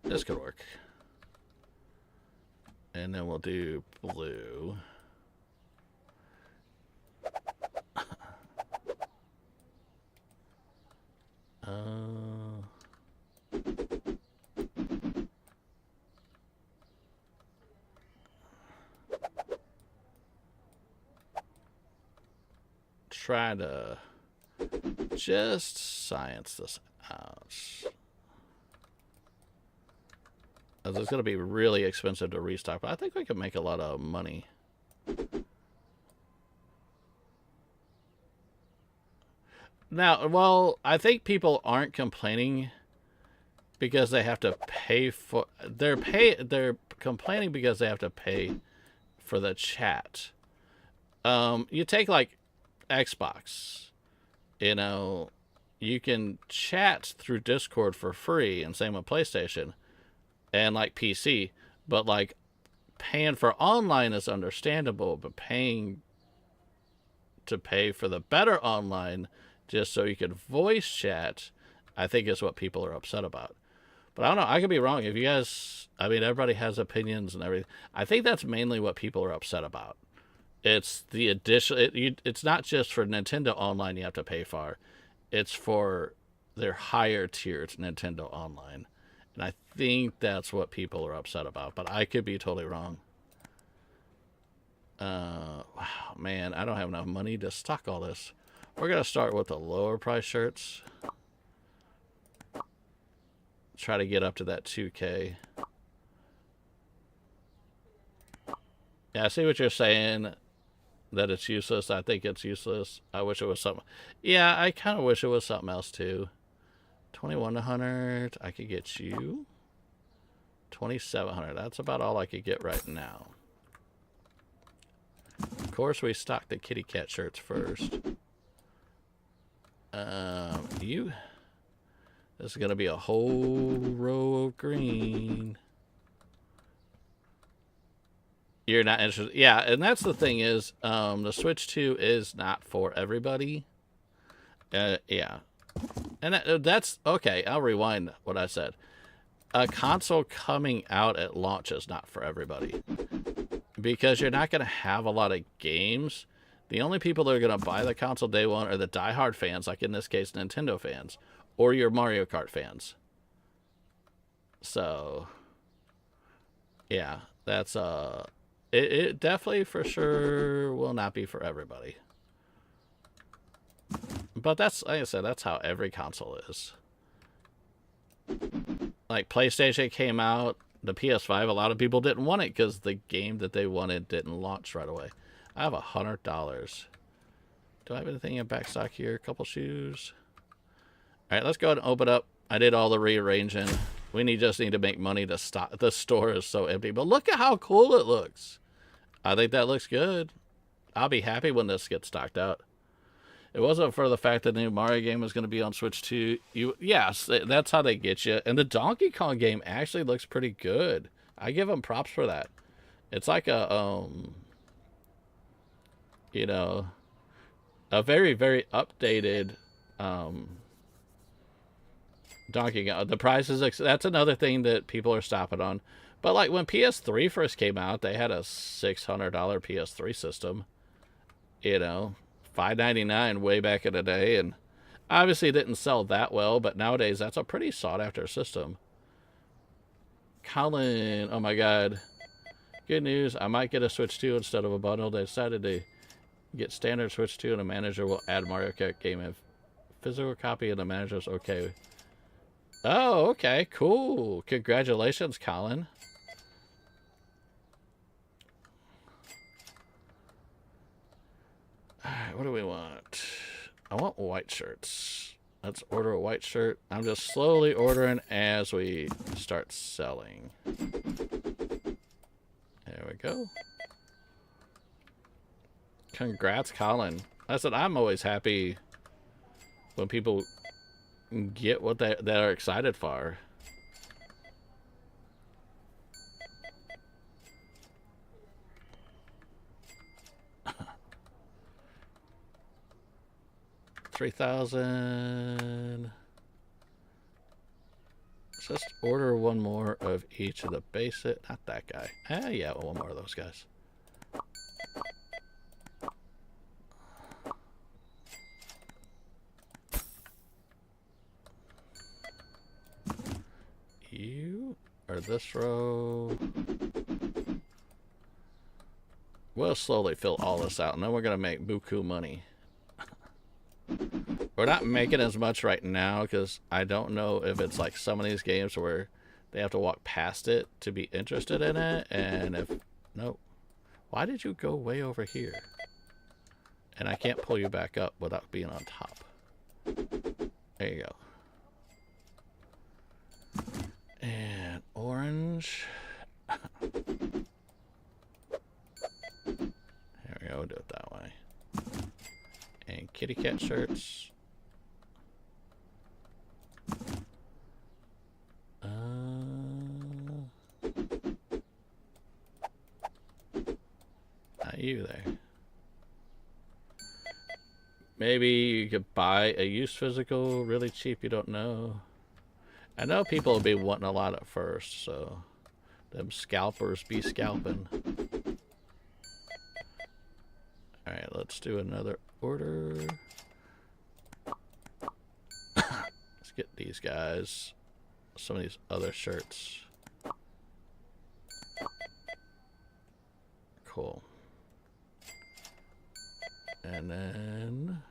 this could work. And then we'll do blue. Try to just science this out. It's going to be really expensive to restock, but I think we can make a lot of money. Now, well, I think people aren't complaining because they have to pay for... They're complaining because they have to pay for the chat. You take, like, Xbox. You know, you can chat through Discord for free, and same with PlayStation. And like PC, but like paying for online is understandable, but paying to pay for the better online just so you can voice chat, I think is what people are upset about. But I don't know, I could be wrong. If you guys, I mean, everybody has opinions and everything. I think that's mainly what people are upset about. It's the addition. It's not just for Nintendo Online you have to pay for. It's for their higher tiered Nintendo Online. And I think that's what people are upset about, but I could be totally wrong. Wow, man, I don't have enough money to stock all this. We're going to start with the lower price shirts. Try to get up to that 2K. Yeah, I see what you're saying, that it's useless. I think it's useless. I wish it was something. Yeah, I kind of wish it was something else, too. 2100, I could get you. 2700, that's about all I could get right now. Of course, we stocked the kitty cat shirts first. You. This is gonna be a whole row of green. You're not interested. Yeah, and that's the thing is, the Switch 2 is not for everybody. Yeah. And that's okay. I'll rewind what I said. A console coming out at launch is not for everybody because you're not going to have a lot of games. The only people that are going to buy the console day one are the diehard fans, like in this case, Nintendo fans, or your Mario Kart fans. So, yeah, that's it definitely for sure will not be for everybody. But that's, like I said, that's how every console is. Like PlayStation came out, the PS5, a lot of people didn't want it because the game that they wanted didn't launch right away. I have $100. Do I have anything in back stock here? A couple shoes. All right, let's go ahead and open up. I did all the rearranging. We just need to make money to stock. The store is so empty, but look at how cool it looks. I think that looks good. I'll be happy when this gets stocked out. It wasn't for the fact that the new Mario game was going to be on Switch 2. Yes, that's how they get you. And the Donkey Kong game actually looks pretty good. I give them props for that. It's like a, you know, a very, very updated Donkey Kong. The prices, that's another thing that people are stopping on. But like when PS3 first came out, they had a $600 PS3 system. You know, $599 way back in the day, and obviously it didn't sell that well, but nowadays that's a pretty sought-after system. Colin, oh my god. Good news, I might get a Switch 2 instead of a bundle. They decided to get standard Switch 2 and a manager will add Mario Kart game if physical copy and the manager's okay. Oh, okay, cool. Congratulations, Colin. Alright, what do we want? I want white shirts. Let's order a white shirt. I'm just slowly ordering as we start selling. There we go. Congrats, Colin. I said I'm always happy when people get what they are excited for. $3,000. Let's just order one more of each of the basic. Not that guy. Yeah, one more of those guys. You are this row. We'll slowly fill all this out, and then we're gonna make buku money. We're not making as much right now because I don't know if it's like some of these games where they have to walk past it to be interested in it. And if no, why did you go way over here? And I can't pull you back up without being on top. There you go. And orange. There we go, we'll do it that way. And kitty cat shirts. Not you there. Maybe you could buy a used physical really cheap, you don't know. I know people will be wanting a lot at first, so them scalpers be scalping. Alright, let's do another order. Let's get these guys some of these other shirts. Cool. And then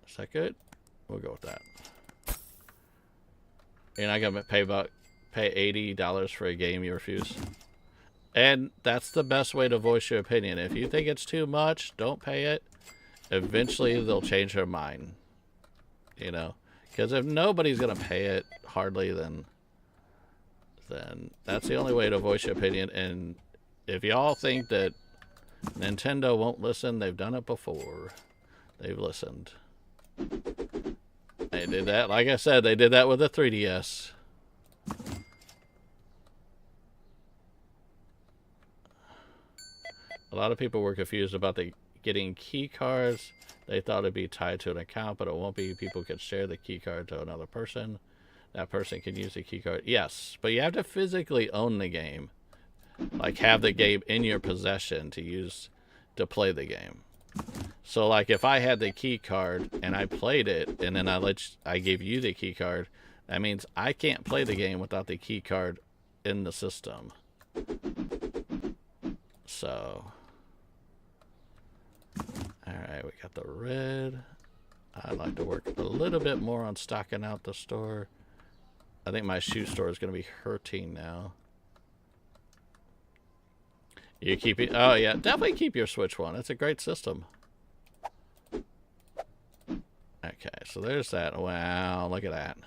is that good? We'll go with that. You're not gonna pay $80 for a game you refuse. And that's the best way to voice your opinion. If you think it's too much, don't pay it. Eventually they'll change their mind. You know? Because if nobody's gonna pay it hardly, then that's the only way to voice your opinion. And if y'all think that Nintendo won't listen, they've done it before. They've listened. They did that, like I said, they did that with the 3DS. A lot of people were confused about the getting key cards. They thought it'd be tied to an account, but it won't be. People could share the key card to another person. That person can use the key card. Yes, but you have to physically own the game. Like have the game in your possession to use to play the game. So like if I had the key card and I played it and then I gave you the key card, That means I can't play the game without the key card in the system. So, alright, we got the red. I'd like to work a little bit more on stocking out the store. I think my shoe store is going to be hurting now. You keep it. Oh, yeah. Definitely keep your Switch one. It's a great system. Okay, so there's that. Wow, look at that.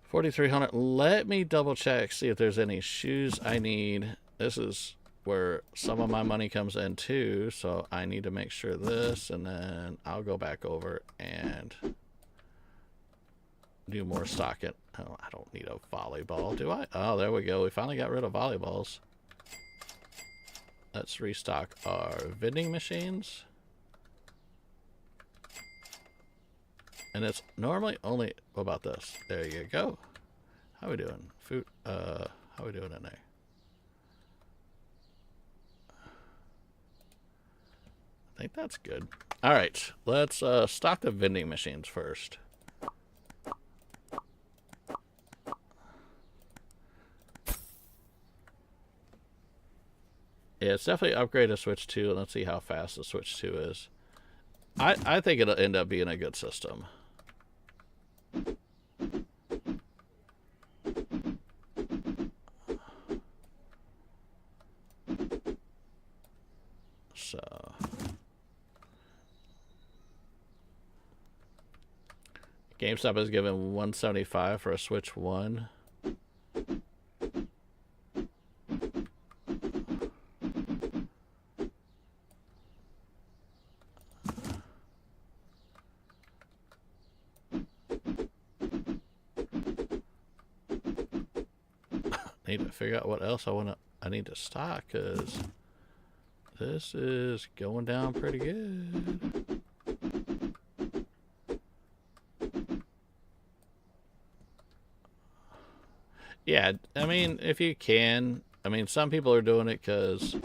4,300. Let me double check, see if there's any shoes I need. This is where some of my money comes in too, so I need to make sure this, and then I'll go back over and do more stocking. Oh, I don't need a volleyball, do I? Oh, there we go. We finally got rid of volleyballs. Let's restock our vending machines. And it's normally only, what about this? There you go. How we doing? Food, how we doing in there? I think that's good. All right, let's stock the vending machines first. Yeah, it's definitely upgrade to Switch 2, and let's see how fast the Switch 2 is. I think it'll end up being a good system. So, GameStop is giving $175 for a Switch 1. Need to figure out what else I need to stock, because this is going down pretty good. Yeah, I mean, if you can, I mean, some people are doing it because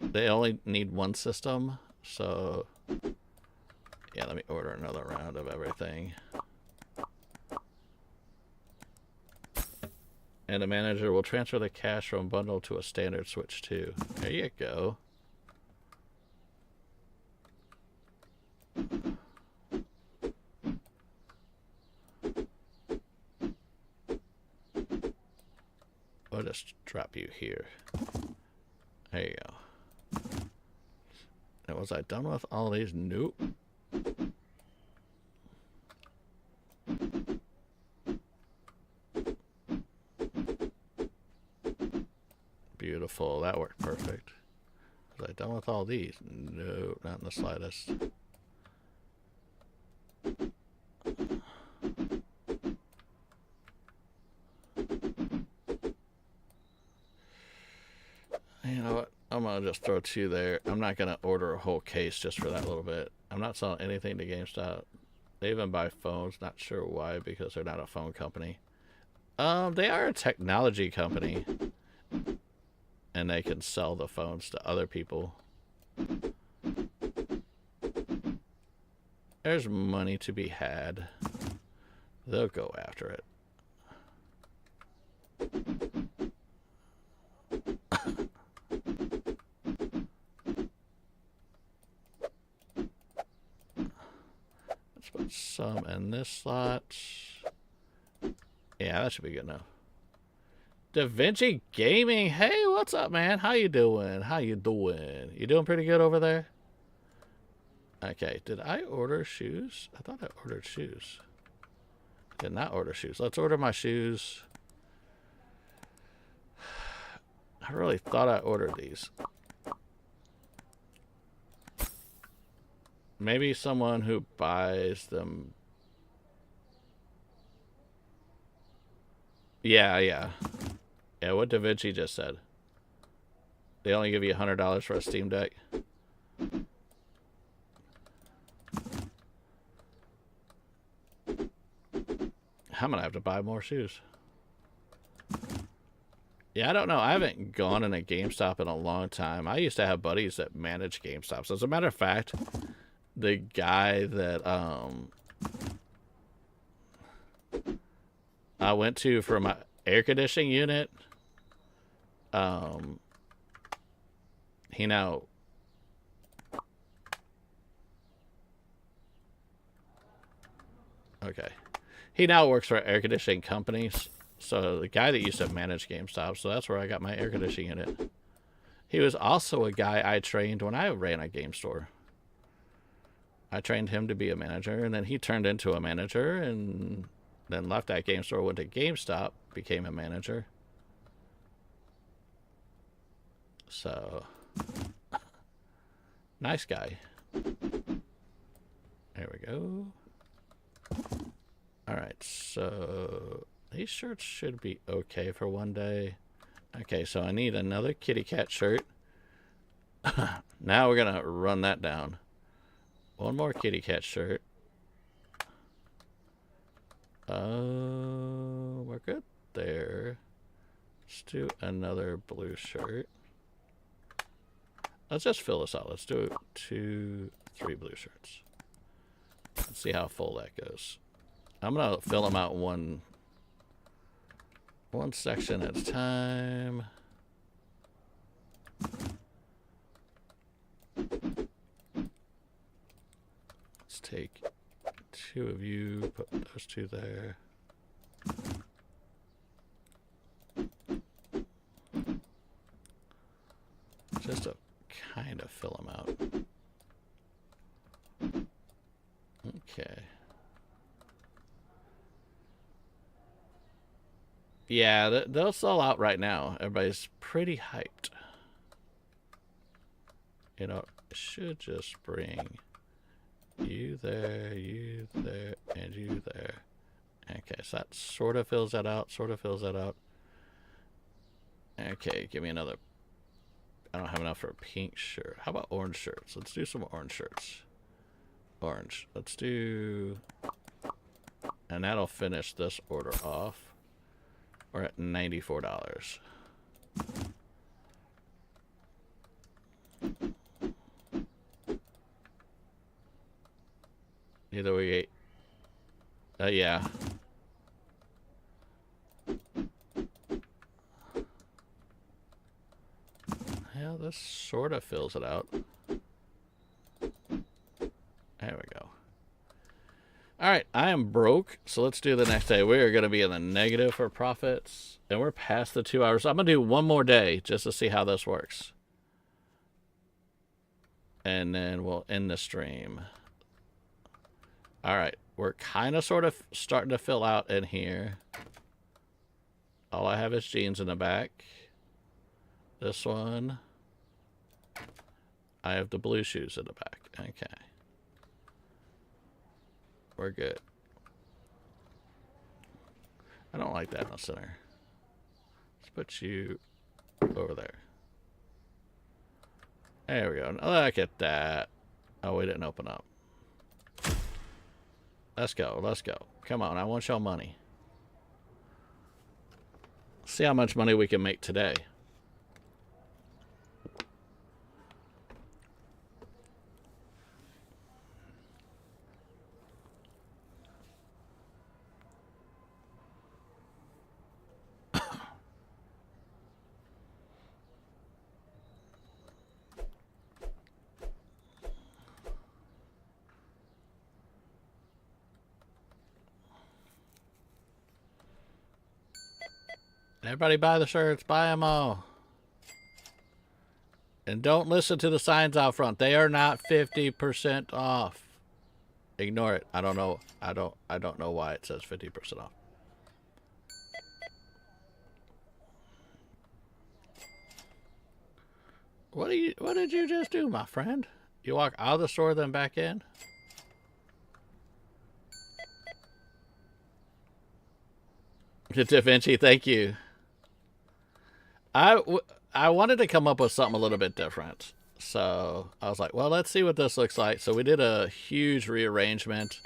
they only need one system, so yeah, let me order another round of everything. And the manager will transfer the cash from bundle to a standard Switch 2. There you go. I'll just drop you here. There you go. And was I done with all these? Nope. Beautiful. That worked perfect. Was I done with all these? No, not in the slightest. You know what? I'm going to just throw 2 there. I'm not going to order a whole case just for that little bit. I'm not selling anything to GameStop. They even buy phones. Not sure why, because they're not a phone company. They are a technology company. And they can sell the phones to other people. There's money to be had. They'll go after it. Let's put some in this slot. Yeah, that should be good enough. DaVinciGaming, hey, what's up, man? How you doing? How you doing? You doing pretty good over there? Okay, did I order shoes? I thought I ordered shoes. Did not order shoes. Let's order my shoes. I really thought I ordered these. Maybe someone who buys them. Yeah. Yeah, what DaVinci just said. They only give you $100 for a Steam Deck. I'm gonna have to buy more shoes. Yeah, I don't know. I haven't gone in a GameStop in a long time. I used to have buddies that managed GameStops. As a matter of fact, the guy that I went to for my air conditioning unit, he now he now works for air conditioning companies. So the guy that used to manage GameStop, so that's where I got my air conditioning unit. He was also a guy I trained when I ran a game store. I trained him to be a manager, and then he turned into a manager, and then left that game store, went to GameStop, became a manager. So, nice guy. There we go. Alright, so these shirts should be okay for one day. Okay, so I need another kitty cat shirt. Now we're going to run that down. One more kitty cat shirt. We're good there. Let's do another blue shirt. Let's just fill this out. Let's do 2, 3 blue shirts. Let's see how full that goes. I'm going to fill them out one section at a time. Let's take 2 of you, put those 2 there. Just to kind of fill them out. Okay. Yeah, they'll sell out right now. Everybody's pretty hyped. You know, it should just bring you there, and you there. Okay, so that sort of fills that out, Okay, give me another. I don't have enough for a pink shirt. How about orange shirts? Let's do some orange shirts. Orange. Let's do... And that'll finish this order off. We're at $94. Either we... yeah. Yeah, this sort of fills it out. There we go. Alright, I am broke, so let's do the next day. We are going to be in the negative for profits, and we're past the 2 hours. I'm going to do one more day just to see how this works. And then we'll end the stream. Alright, we're kind of sort of starting to fill out in here. All I have is jeans in the back. This one. I have the blue shoes in the back. Okay. We're good. I don't like that in the center. Let's put you over there. There we go. Look at that. Oh, we didn't open up. Let's go. Let's go. Come on. I want y'all money. See how much money we can make today. Everybody buy the shirts. Buy them all. And don't listen to the signs out front. They are not 50% off. Ignore it. I don't know. I don't know why it says 50% off. What did you just do, my friend? You walk out of the store then back in? Da Vinci, thank you. I wanted to come up with something a little bit different. So I was like, well, let's see what this looks like. So we did a huge rearrangement.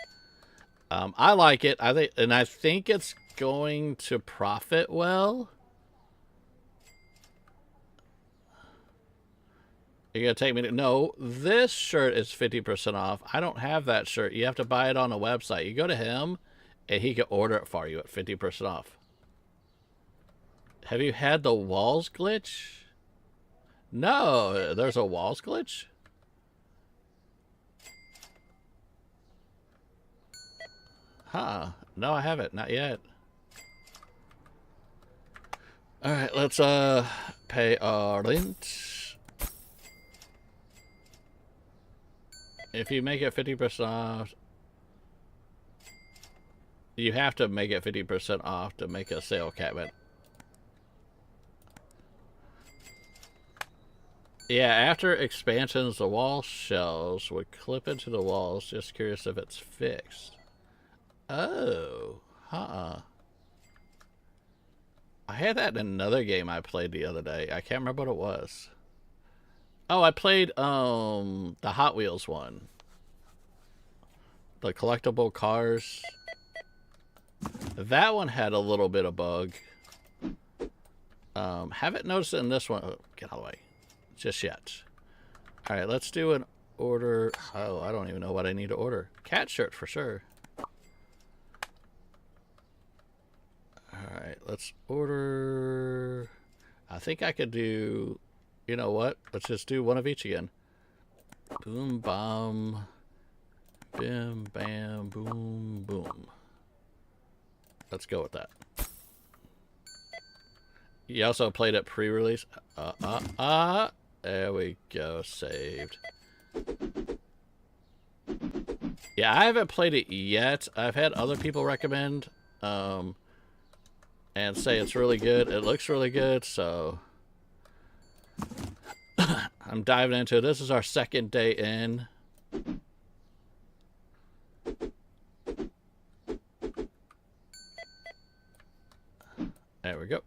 I like it. I think it's going to profit well. You're going to take me to... No, this shirt is 50% off. I don't have that shirt. You have to buy it on a website. You go to him, and he can order it for you at 50% off. Have you had the walls glitch? No, there's a walls glitch? Huh. No, I haven't. Not yet. Alright, let's pay our rent. If you make it 50% off, you have to make it 50% off to make a sale cabinet. Yeah, after expansions, the wall shelves would clip into the walls. Just curious if it's fixed. Oh, I had that in another game I played the other day. I can't remember what it was. Oh, I played the Hot Wheels one. The collectible cars. That one had a little bit of bug. Haven't noticed it in this one. Oh, get out of the way. Just yet. Alright, let's do an order. Oh, I don't even know what I need to order. Cat shirt for sure. Alright, let's order. I think I could do... You know what? Let's just do one of each again. Boom, bomb. Bim, bam, boom, boom. Let's go with that. You also played it pre-release. There we go. Saved. Yeah, I haven't played it yet. I've had other people recommend and say it's really good. It looks really good, so... I'm diving into it. This is our second day in. There we go.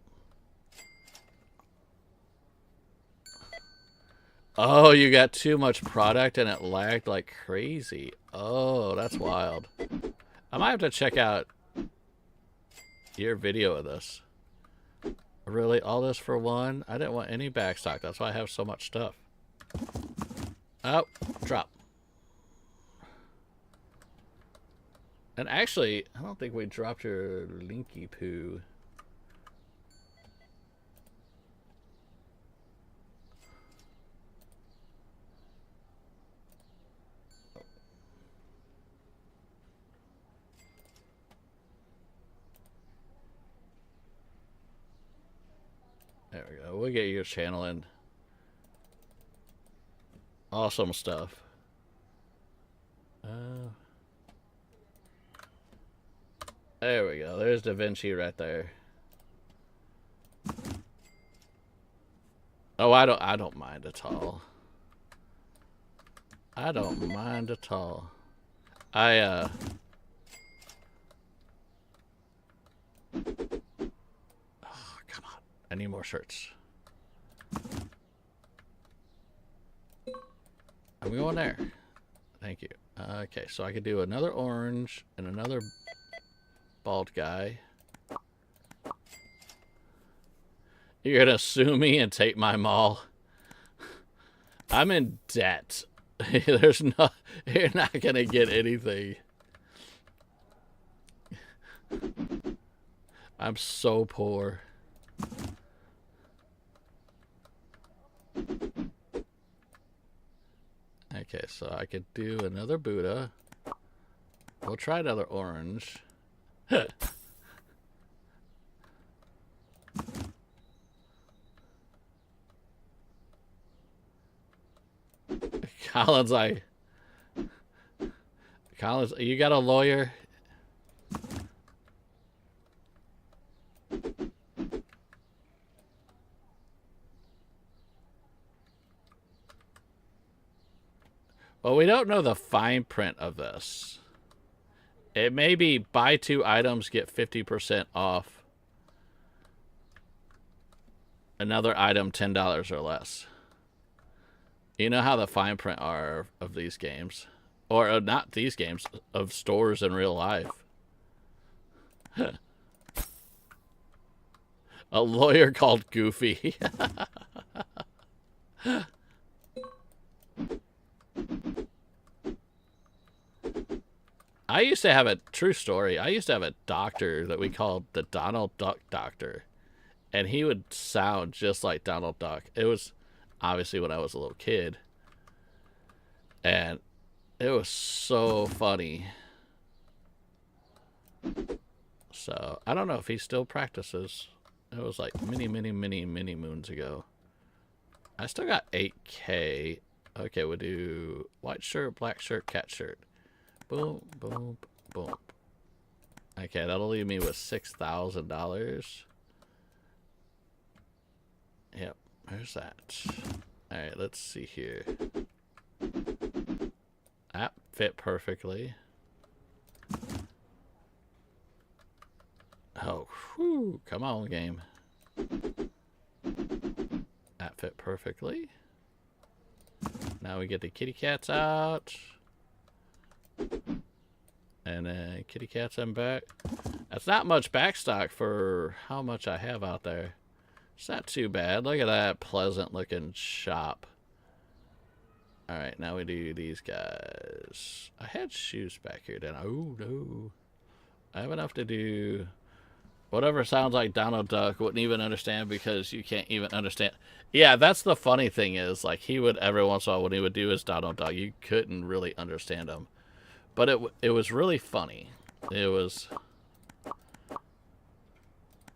Oh, you got too much product and it lagged like crazy. Oh, that's wild. I might have to check out your video of this. Really? All this for one? I didn't want any backstock. That's why I have so much stuff. Oh, drop. And actually, I don't think we dropped your Linky Poo. There we go. We'll get your channel in. Awesome stuff. There we go. There's Da Vinci right there. Oh, I don't mind at all. I don't mind at all. Oh, come on. I need more shirts. I'm going there. Thank you. Okay, so I could do another orange and another bald guy. You're gonna sue me and take my mall? I'm in debt. There's no... You're not gonna get anything. I'm so poor. Okay, so I could do another Buddha. We'll try another orange. Colin's like... Colin's, you got a lawyer? Well, we don't know the fine print of this. It may be buy 2 items, get 50% off. Another item, $10 or less. You know how the fine print are of these games. Or not these games, of stores in real life. A lawyer called Goofy. I used to have a true story. I used to have a doctor that we called the Donald Duck Doctor. And he would sound just like Donald Duck. It was obviously when I was a little kid. And it was so funny. So, I don't know if he still practices. It was like many moons ago. I still got 8K. Okay, we'll do white shirt, black shirt, cat shirt. Boom, boom, boom. Okay, that'll leave me with $6,000. Yep, there's that. Alright, let's see here. That fit perfectly. Oh, whew, come on, game. That fit perfectly. Now we get the kitty cats out. And then kitty cats I'm back. That's not much backstock for how much I have out there. It's not too bad. Look at that pleasant looking shop. Alright, now we do these guys. I had shoes back here, didn't I? Oh, no. I have enough to do whatever sounds like Donald Duck. Wouldn't even understand because you can't even understand. Yeah, that's the funny thing is, like, he would, every once in a while, when he would do his Donald Duck, you couldn't really understand him. But it was really funny. It was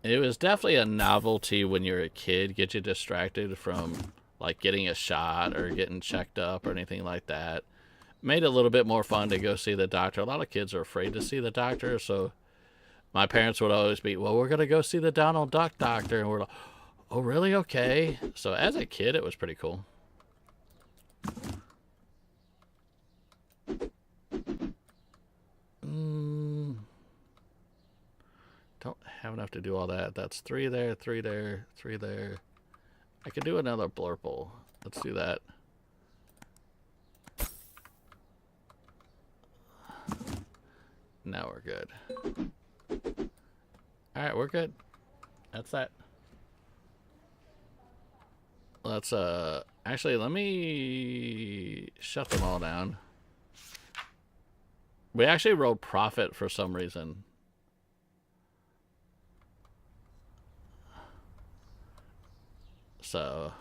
definitely a novelty when you're a kid. Get you distracted from like getting a shot or getting checked up or anything like that. Made it a little bit more fun to go see the doctor. A lot of kids are afraid to see the doctor, so my parents would always be, well, we're gonna go see the Donald Duck doctor, and we're like, oh really? Okay. So as a kid it was pretty cool. Don't have enough to do all that. That's 3 there, 3 there, 3 there. I could do another blurple. Let's do that. Now we're good. Alright, we're good. That's that. Let's, actually, let me shut them all down. We actually rolled profit for some reason. So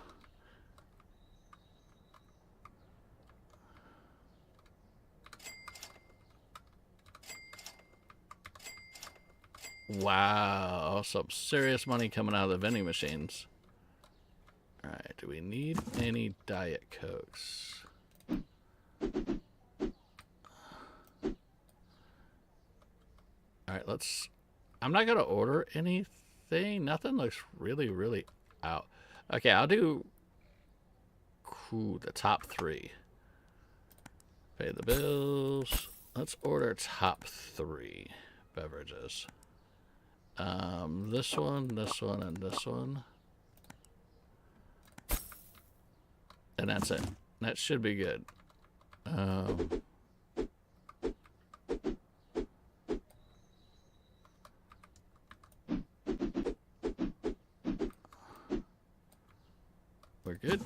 wow, some serious money coming out of the vending machines. All right, do we need any Diet Cokes? All right, let's, I'm not gonna order anything. Nothing looks really out. Okay, I'll do the top 3. Pay the bills. Let's order top 3 beverages. This one, and this one. And that's it. That should be good. We're good.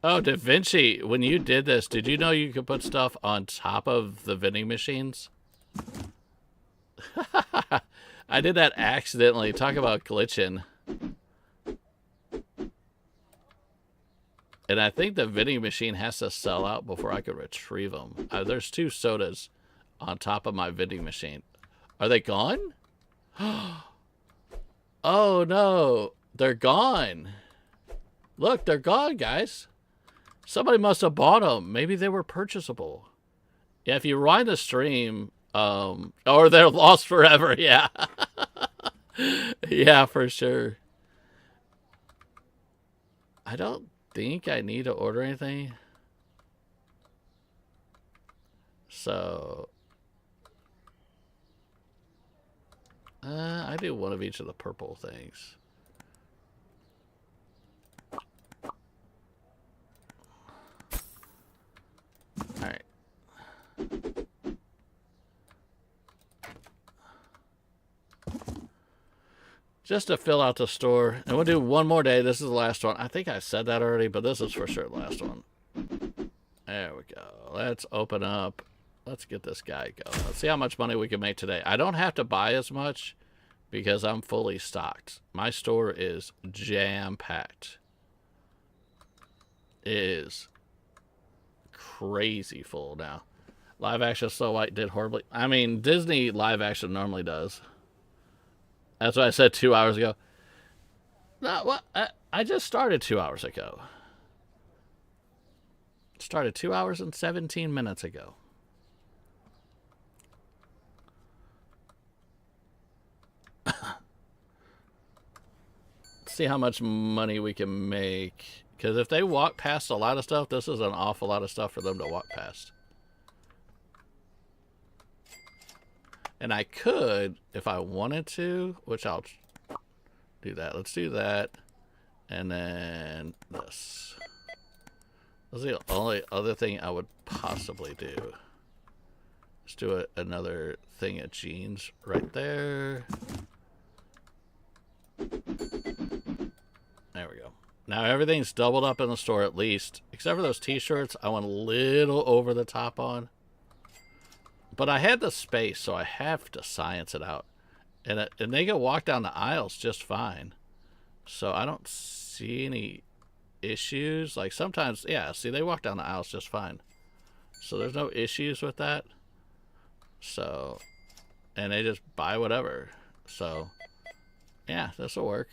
Oh, Da Vinci, when you did this, did you know you could put stuff on top of the vending machines? I did that accidentally. Talk about glitching. And I think the vending machine has to sell out before I could retrieve them. There's 2 sodas on top of my vending machine. Are they gone? Oh no, they're gone. Look, they're gone, guys. Somebody must have bought them. Maybe they were purchasable. Yeah, if you rewind the stream, or they're lost forever. Yeah. Yeah, for sure. I don't think I need to order anything. So I do one of each of the purple things. All right. just to fill out the store. And we'll do one more day. This is the last one. I think I said that already, but this is for sure the last one. There we go. Let's open up. Let's get this guy going. Let's see how much money we can make today. I don't have to buy as much because I'm fully stocked. My store is jam-packed. It is crazy full now. Live action Snow White did horribly. I mean, Disney live action normally does. That's what I said 2 hours ago. No, what? I just started 2 hours ago. Started 2 hours and 17 minutes ago. See how much money we can make. Because if they walk past a lot of stuff, this is an awful lot of stuff for them to walk past. And I could, if I wanted to, which I'll do that. Let's do that. And then this. That's the only other thing I would possibly do. Let's do another thing of jeans right there. There we go. Now everything's doubled up in the store at least. Except for those t-shirts, I went a little over the top on. But I had the space, so I have to science it out. And they can walk down the aisles just fine. So I don't see any issues. Like sometimes, yeah, see, they walk down the aisles just fine. So there's no issues with that. So, and they just buy whatever. So, yeah, this will work.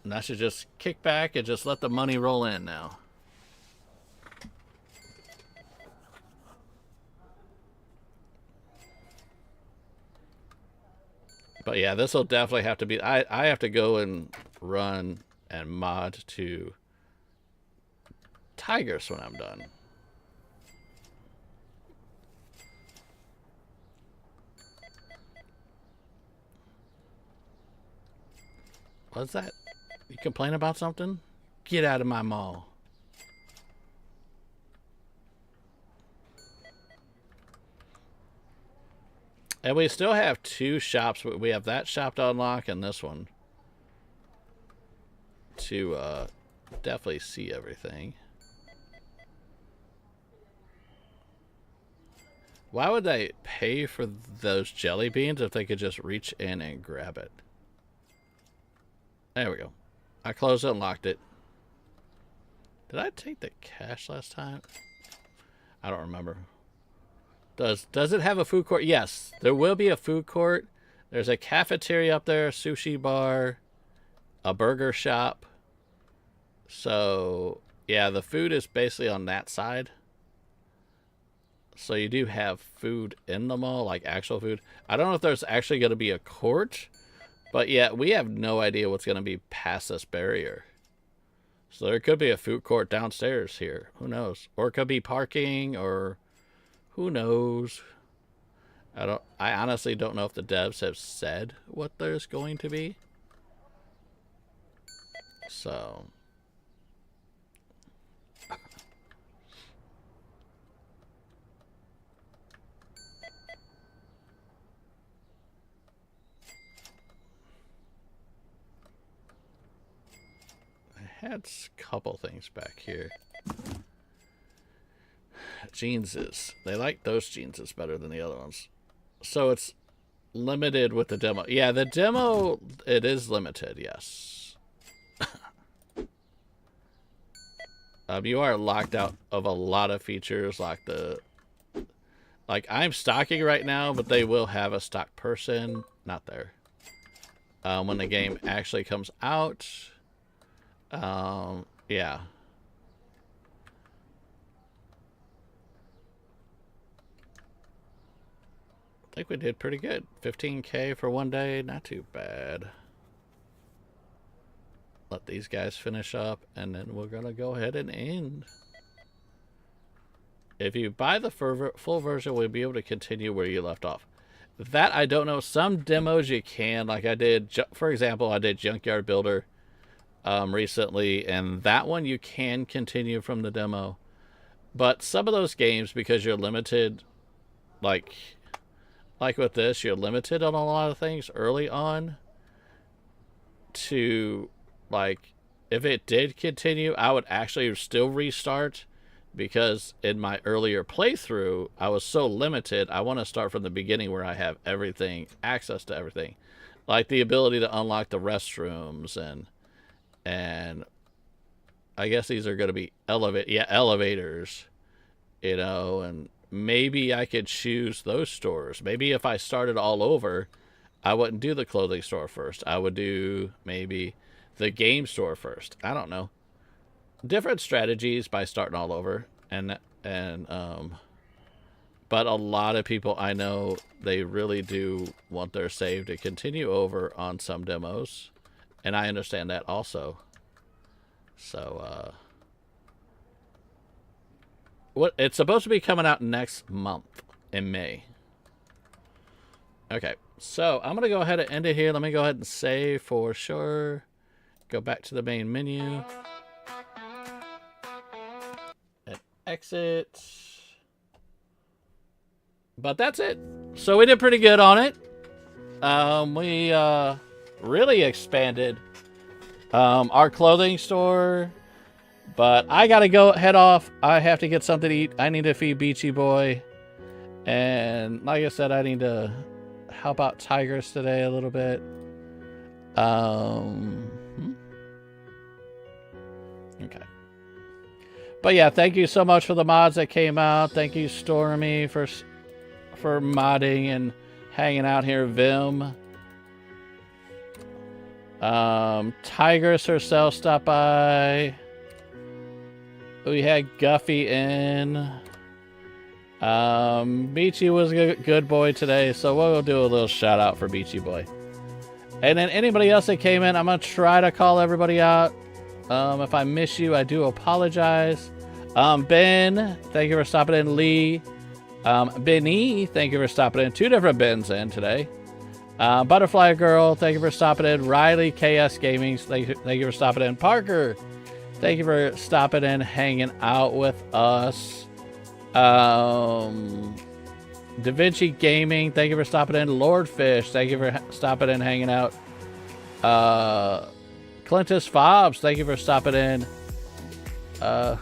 And I should just kick back and just let the money roll in now. But yeah, this will definitely have to be... I have to go and run and mod to Tigers when I'm done. What's that? You complain about something? Get out of my mall. And we still have two shops. We have that shop to unlock and this one to definitely see everything. Why would they pay for those jelly beans if they could just reach in and grab it? There we go. I closed it and locked it. Did I take the cash last time? I don't remember. Does it have a food court? Yes, there will be a food court. There's a cafeteria up there, a sushi bar, a burger shop. So, yeah, the food is basically on that side. So you do have food in the mall, like actual food. I don't know if there's actually going to be a court, but yeah, we have no idea what's going to be past this barrier. So there could be a food court downstairs here. Who knows? Or it could be parking, or who knows? I honestly don't know if the devs have said what there's going to be. So I had a couple things back here. Jeanses. They like those jeanses better than the other ones. So it's limited with the demo. Yeah, the demo, it is limited, yes. You are locked out of a lot of features, like I'm stocking right now, but they will have a stock person. Not there. When the game actually comes out. Yeah. I think we did pretty good. 15K for one day, not too bad. Let these guys finish up, and then we're gonna go ahead and end. If you buy the full version, we'll be able to continue where you left off. That I don't know. Some demos you can, like I did, for example, I did Junkyard Builder recently, and that one you can continue from the demo. But some of those games, because you're limited, like like with this, you're limited on a lot of things early on to, like, if it did continue, I would actually still restart, because in my earlier playthrough, I was so limited. I want to start from the beginning where I have everything, access to everything, like the ability to unlock the restrooms and I guess these are going to be elevators, you know, and maybe I could choose those stores. Maybe if I started all over, I wouldn't do the clothing store first. I would do maybe the game store first. I don't know. Different strategies by starting all over. But a lot of people I know, they really do want their save to continue over on some demos. And I understand that also. So, it's supposed to be coming out next month in May. Okay, so I'm going to go ahead and end it here. Let me go ahead and save for sure. Go back to the main menu. And exit. But that's it. So we did pretty good on it. We really expanded our clothing store. But I got to head off. I have to get something to eat. I need to feed Beachy Boy. And like I said, I need to help out Tigers today a little bit. Okay. But yeah, thank you so much for the mods that came out. Thank you, Stormy, for modding and hanging out here. Vim. Tigress herself stopped by. We had Guffy in. Beachy was a good boy today, so we'll do a little shout out for Beachy Boy. And then anybody else that came in, I'm going to try to call everybody out. If I miss you, I do apologize. Ben, thank you for stopping in. Lee. Benny, thank you for stopping in. 2 different Bens in today. Butterfly Girl, thank you for stopping in. RileyKSGaming, thank you for stopping in. Parker, thank you for stopping in, hanging out with us. Da Vinci Gaming, thank you for stopping in. Lordfish, thank you for stopping in, hanging out. Clintus Fobbs, thank you for stopping in.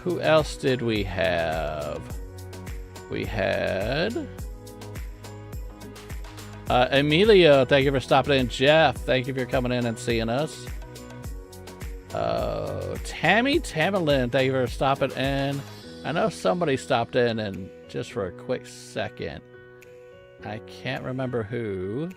Who else did we have? We had Emilio, thank you for stopping in. Jeff, thank you for coming in and seeing us. Tammy Tamerlin, thank you for stopping in. I know somebody stopped in and just for a quick second. I can't remember who.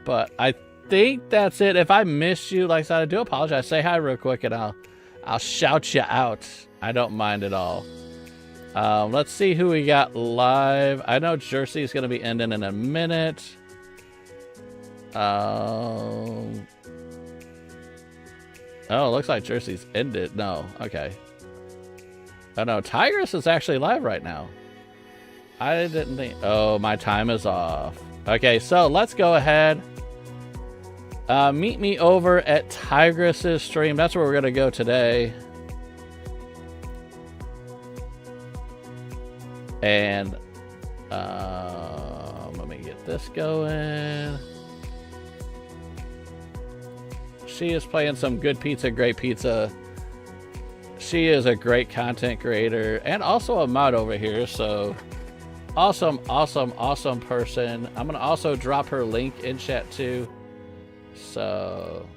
But I think that's it. If I missed you, like I said, I do apologize. Say hi real quick and I'll shout you out. I don't mind at all. Let's see who we got live. I know Jersey's going to be ending in a minute. Oh, it looks like Jersey's ended. No, okay. Oh no, Tigress is actually live right now. I didn't think. Oh, my time is off. Okay, so let's go ahead. Meet me over at Tigress's stream. That's where we're gonna go today. And let me get this going. She is playing some good pizza, great pizza. She is a great content creator and also a mod over here. So awesome, awesome, awesome person. I'm going to also drop her link in chat too. So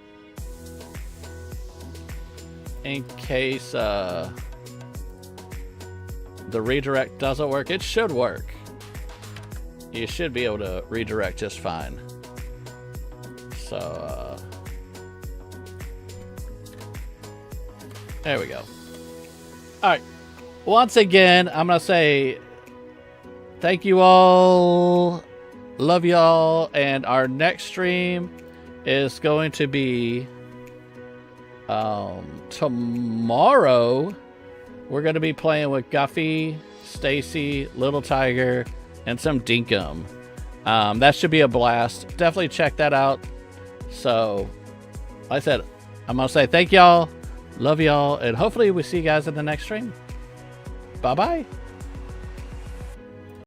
in case the redirect doesn't work, it should work. You should be able to redirect just fine. So there we go. All right. Once again, I'm going to say thank you all. Love y'all. And our next stream is going to be tomorrow. We're going to be playing with Guffy, Stacy, Little Tiger, and some Dinkum. That should be a blast. Definitely check that out. So, like I said, I'm going to say thank y'all. Love y'all, and hopefully we see you guys in the next stream. Bye-bye.